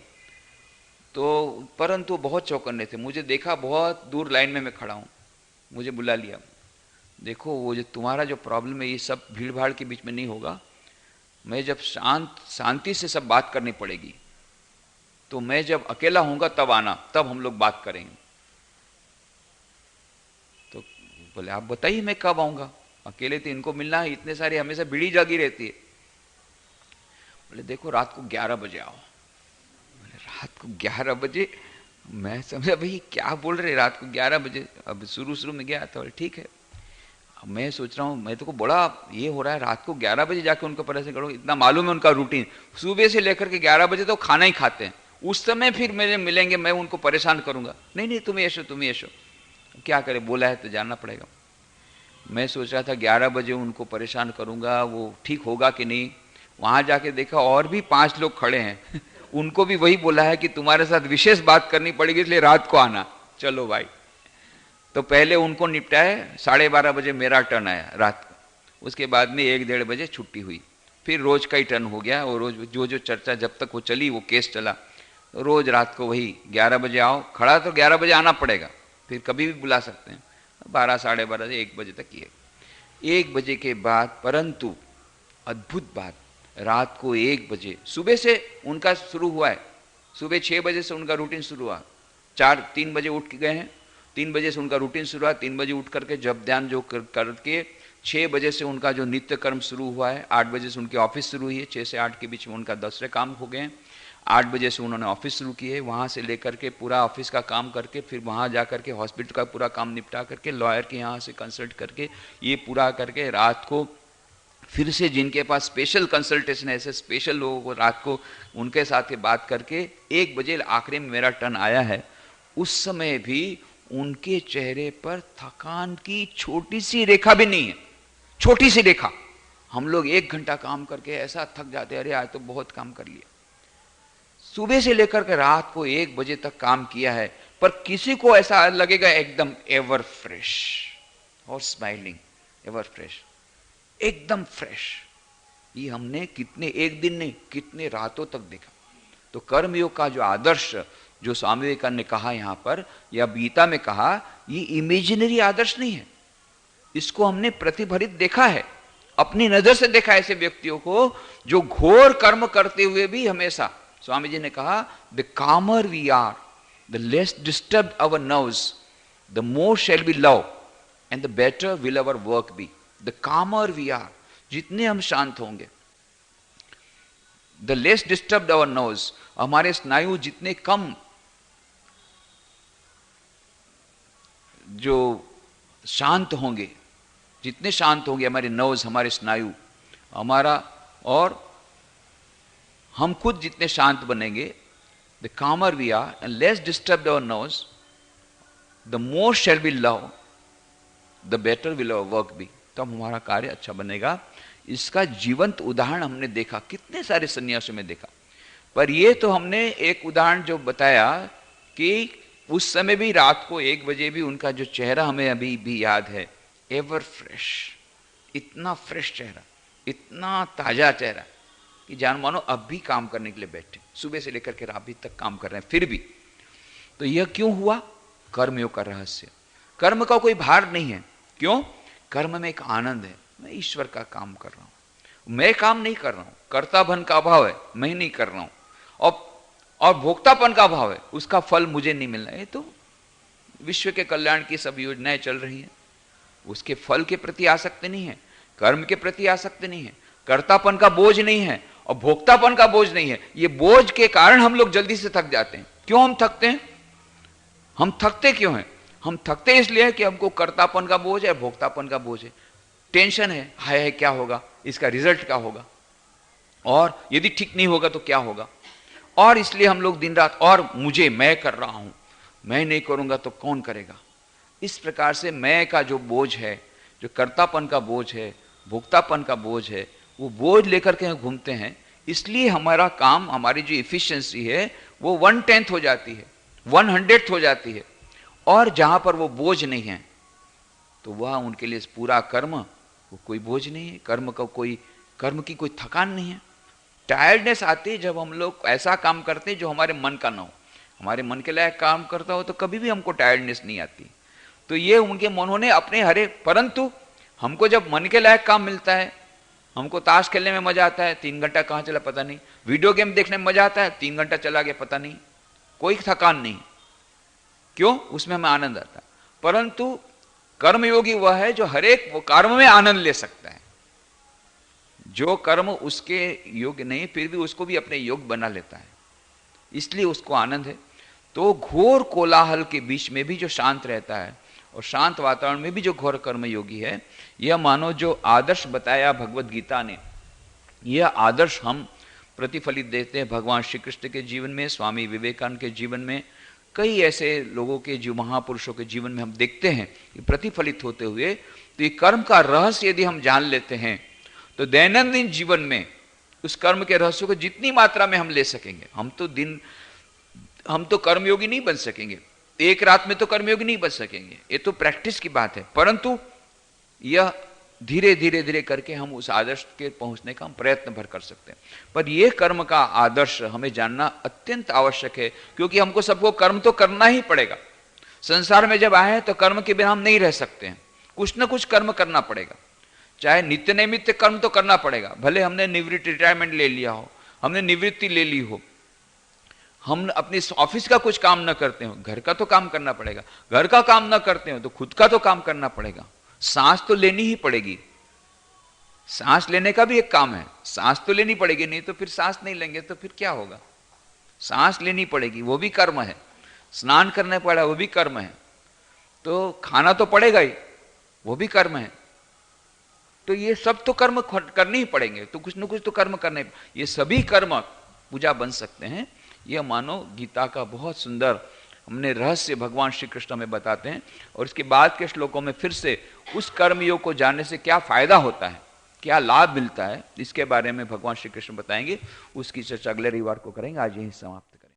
तो परंतु बहुत चौकन्ने थे। मुझे देखा बहुत दूर लाइन में मैं खड़ा हूँ, मुझे बुला लिया, देखो वो जो तुम्हारा जो प्रॉब्लम है ये सब भीड़ भाड़ के बीच में नहीं होगा, मैं जब शांति से सब बात करनी पड़ेगी, तो मैं जब अकेला होऊंगा तब आना, तब हम लोग बात करेंगे। तो बोले आप बताइए मैं कब आऊंगा, अकेले तो इनको मिलना है, इतने सारे हमेशा भीड़ जागी रहती है। बोले देखो रात को 11 बजे आओ। बोले रात को 11 बजे? मैं समझा भाई क्या बोल रहे रात को 11 बजे। अब शुरू में गया तो ठीक है, मैं सोच रहा हूँ, मैं तो को बड़ा ये हो रहा है, रात को 11 बजे जाके उनको परेशान करो, इतना मालूम है उनका रूटीन, सुबह से लेकर के 11 बजे तो खाना ही खाते हैं, उस समय फिर मेरे मिलेंगे, मैं उनको परेशान करूंगा। नहीं नहीं तुम ऐसो, तुम ऐसो, क्या करे, बोला है तो जानना पड़ेगा। मैं सोच रहा था 11 बजे उनको परेशान करूंगा, वो ठीक होगा कि नहीं। वहां जाके देखा और भी 5 लोग खड़े हैं उनको भी वही बोला है कि तुम्हारे साथ विशेष बात करनी पड़ेगी, इसलिए रात को आना। चलो भाई, तो पहले उनको निपटाए, 12:30 बजे मेरा टर्न आया रात को, उसके बाद में 1-1:30 बजे छुट्टी हुई, फिर रोज का ही टर्न हो गया। और रोज जो चर्चा जब तक वो चली, वो केस चला, रोज रात को वही 11 बजे आओ, खड़ा तो 11 बजे आना पड़ेगा, फिर कभी भी बुला सकते हैं, 12, 12:30 से 1 बजे तक ये। 1 बजे के बाद, परंतु अद्भुत बात, रात को 1 बजे, सुबह से उनका शुरू हुआ है, सुबह 6 बजे से उनका रूटीन शुरू हुआ, 3 बजे उठ के गए हैं, 3 बजे से उनका रूटीन शुरू हुआ, 3 बजे उठ करके जब ध्यान जो करके 6 बजे से उनका जो नित्य कर्म शुरू हुआ है, 8 बजे से उनकी ऑफिस शुरू हुई है, 6 से 8 के बीच में उनका दूसरे काम हो गए हैं, 8 बजे से उन्होंने ऑफिस शुरू किए, वहाँ से लेकर के पूरा ऑफिस का काम करके फिर वहाँ जा करके हॉस्पिटल का पूरा काम निपटा करके, लॉयर के यहाँ से कंसल्ट करके ये पूरा करके, रात को फिर से जिनके पास स्पेशल कंसल्टेशन है, ऐसे स्पेशल लोगों को रात को उनके साथ के बात करके 1 बजे आखिरी में मेरा टर्न आया है। उस समय भी उनके चेहरे पर थकान की छोटी सी रेखा भी नहीं है, छोटी सी रेखा। हम लोग 1 घंटा काम करके ऐसा थक जाते, अरे आज तो बहुत काम कर लिया। सुबह से लेकर के रात को 1 बजे तक काम किया है, पर किसी को ऐसा लगेगा एकदम एवर फ्रेश और स्माइलिंग, एवर फ्रेश, एकदम फ्रेश। ये हमने कितने, एक दिन नहीं, कितने रातों तक देखा। तो कर्मयोग का जो आदर्श जो स्वामी विवेकानंद ने कहा यहाँ पर, या गीता में कहा, ये इमेजिनरी आदर्श नहीं है, इसको हमने प्रतिफलित देखा है, अपनी नजर से देखा ऐसे व्यक्तियों को जो घोर कर्म करते हुए भी हमेशा, स्वामी जी ने कहा, the calmer we are, the less disturb our nerves, the more shall be love and the better will our work be. The calmer we are, जितने हम शांत होंगे, the less disturb our nerves, हमारे स्नायु जितने कम जो शांत होंगे, जितने शांत होंगे हमारे नर्व्स, हमारे स्नायु, हमारा, और हम खुद जितने शांत बनेंगे, the calmer we are and less disturb our nerves, the more shall be love, the better will our work be. तब हमारा कार्य अच्छा बनेगा। इसका जीवंत उदाहरण हमने देखा, कितने सारे सन्यासियों में देखा। पर ये तो हमने एक उदाहरण जो बताया कि उस समय भी रात को 1 बजे भी उनका जो चेहरा हमें अभी भी याद है, एवर फ्रेश, इतना फ्रेश चेहरा, इतना ताजा चेहरा कि जान मानो अब भी काम करने के लिए बैठे, सुबह से लेकर के रात तक काम कर रहे हैं फिर भी। तो यह क्यों हुआ? कर्मयोग का रहस्य। कर्म का कोई भार नहीं है। क्यों? कर्म में एक आनंद है, मैं ईश्वर का काम कर रहा हूं, मैं काम नहीं कर रहा हूं, कर्तापन का अभाव है, मैं नहीं कर रहा हूं, और भोक्तापन का अभाव है, उसका फल मुझे नहीं मिलना है। तो विश्व के कल्याण की सब योजनाएं चल रही हैं, उसके फल के प्रति आसक्ति नहीं है, कर्म के प्रति आसक्ति नहीं है, कर्तापन का बोझ नहीं है और भोक्तापन का बोझ नहीं है। ये बोझ के कारण हम लोग जल्दी से थक जाते हैं। क्यों हम थकते हैं? हम थकते क्यों हैं? हम थकते इसलिए कि हमको कर्तापन का बोझ है, भोक्तापन का बोझ है, टेंशन है क्या होगा, इसका रिजल्ट क्या होगा, और यदि ठीक नहीं होगा तो क्या होगा, और इसलिए हम लोग दिन रात, और मुझे, मैं कर रहा हूं, मैं नहीं करूंगा तो कौन करेगा। इस प्रकार से मैं का जो बोझ है, जो कर्तापन का बोझ है, भोक्तापन का बोझ है, वो बोझ लेकर के घूमते हैं। इसलिए हमारा काम, हमारी जो इफिशियंसी है वो 1/10 हो जाती है, 100th हो जाती है। और जहां पर वो बोझ नहीं है तो वह उनके लिए पूरा कर्म वो कोई बोझ नहीं है, कर्म की कोई थकान नहीं है। टायर्डनेस आती है जब हम लोग ऐसा काम करते हैं जो हमारे मन का ना हो। हमारे मन के लायक काम करता हो तो कभी भी हमको टायर्डनेस नहीं आती। तो ये उनके उन्होंने अपने हरे, परंतु हमको जब मन के लायक काम मिलता है, हमको ताश खेलने में मजा आता है, 3 घंटा कहाँ चला पता नहीं, वीडियो गेम देखने में मजा आता है, 3 घंटा चला गया पता नहीं, कोई थकान नहीं। क्यों? उसमें हमें आनंद आता है। परंतु कर्मयोगी वह है जो हरेक वो कर्म में आनंद ले सकता है। जो कर्म उसके योग्य नहीं फिर भी उसको भी अपने योग्य बना लेता है, इसलिए उसको आनंद है। तो घोर कोलाहल के बीच में भी जो शांत रहता है और शांत वातावरण में भी जो घोर कर्मयोगी है, यह मानो जो आदर्श बताया भगवत गीता ने, यह आदर्श हम प्रतिफलित देते हैं भगवान श्री कृष्ण के जीवन में, स्वामी विवेकानंद के जीवन में, कई ऐसे लोगों के, जो महापुरुषों के जीवन में हम देखते हैं कि प्रतिफलित होते हुए। तो ये कर्म का रहस्य यदि हम जान लेते हैं तो दैनंदिन जीवन में उस कर्म के रहस्य को जितनी मात्रा में हम ले सकेंगे, हम तो कर्मयोगी नहीं बन सकेंगे, एक रात में तो कर्मयोगी नहीं बन सकेंगे, ये तो प्रैक्टिस की बात है। परंतु यह धीरे धीरे धीरे करके हम उस आदर्श के पहुंचने का हम प्रयत्न भर कर सकते हैं। पर यह कर्म का आदर्श हमें जानना अत्यंत आवश्यक है, क्योंकि हमको सबको कर्म तो करना ही पड़ेगा। संसार में जब आए हैं तो कर्म के बिना हम नहीं रह सकते हैं, कुछ न कुछ कर्म करना पड़ेगा। चाहे नित्य नैमित्त कर्म तो करना पड़ेगा, भले हमने निवृत्ति रिटायरमेंट ले लिया हो, हमने निवृत्ति ले ली हो, हम अपने ऑफिस का कुछ काम न करते हो, घर का तो काम करना पड़ेगा, घर का काम न करते हो तो खुद का तो काम करना पड़ेगा। सांस तो लेनी ही पड़ेगी, सांस लेने का भी एक काम है, सांस तो लेनी पड़ेगी, नहीं तो फिर सांस नहीं लेंगे तो फिर क्या होगा। सांस लेनी पड़ेगी, वो भी कर्म है। स्नान करना पड़ा, वो भी कर्म है। तो खाना तो पड़ेगा ही, वो भी कर्म है। तो ये सब तो कर्म करने ही पड़ेंगे, तो कुछ न कुछ तो कर्म करने, ये सभी कर्म पूजा बन सकते हैं। यह मानो गीता का बहुत सुंदर हमने रहस्य भगवान श्री कृष्ण में बताते हैं। और इसके बाद के श्लोकों में फिर से उस कर्मयोग को जानने से क्या फायदा होता है, क्या लाभ मिलता है, इसके बारे में भगवान श्री कृष्ण बताएंगे। उसकी चर्चा अगले रविवार को करेंगे। आज यही समाप्त।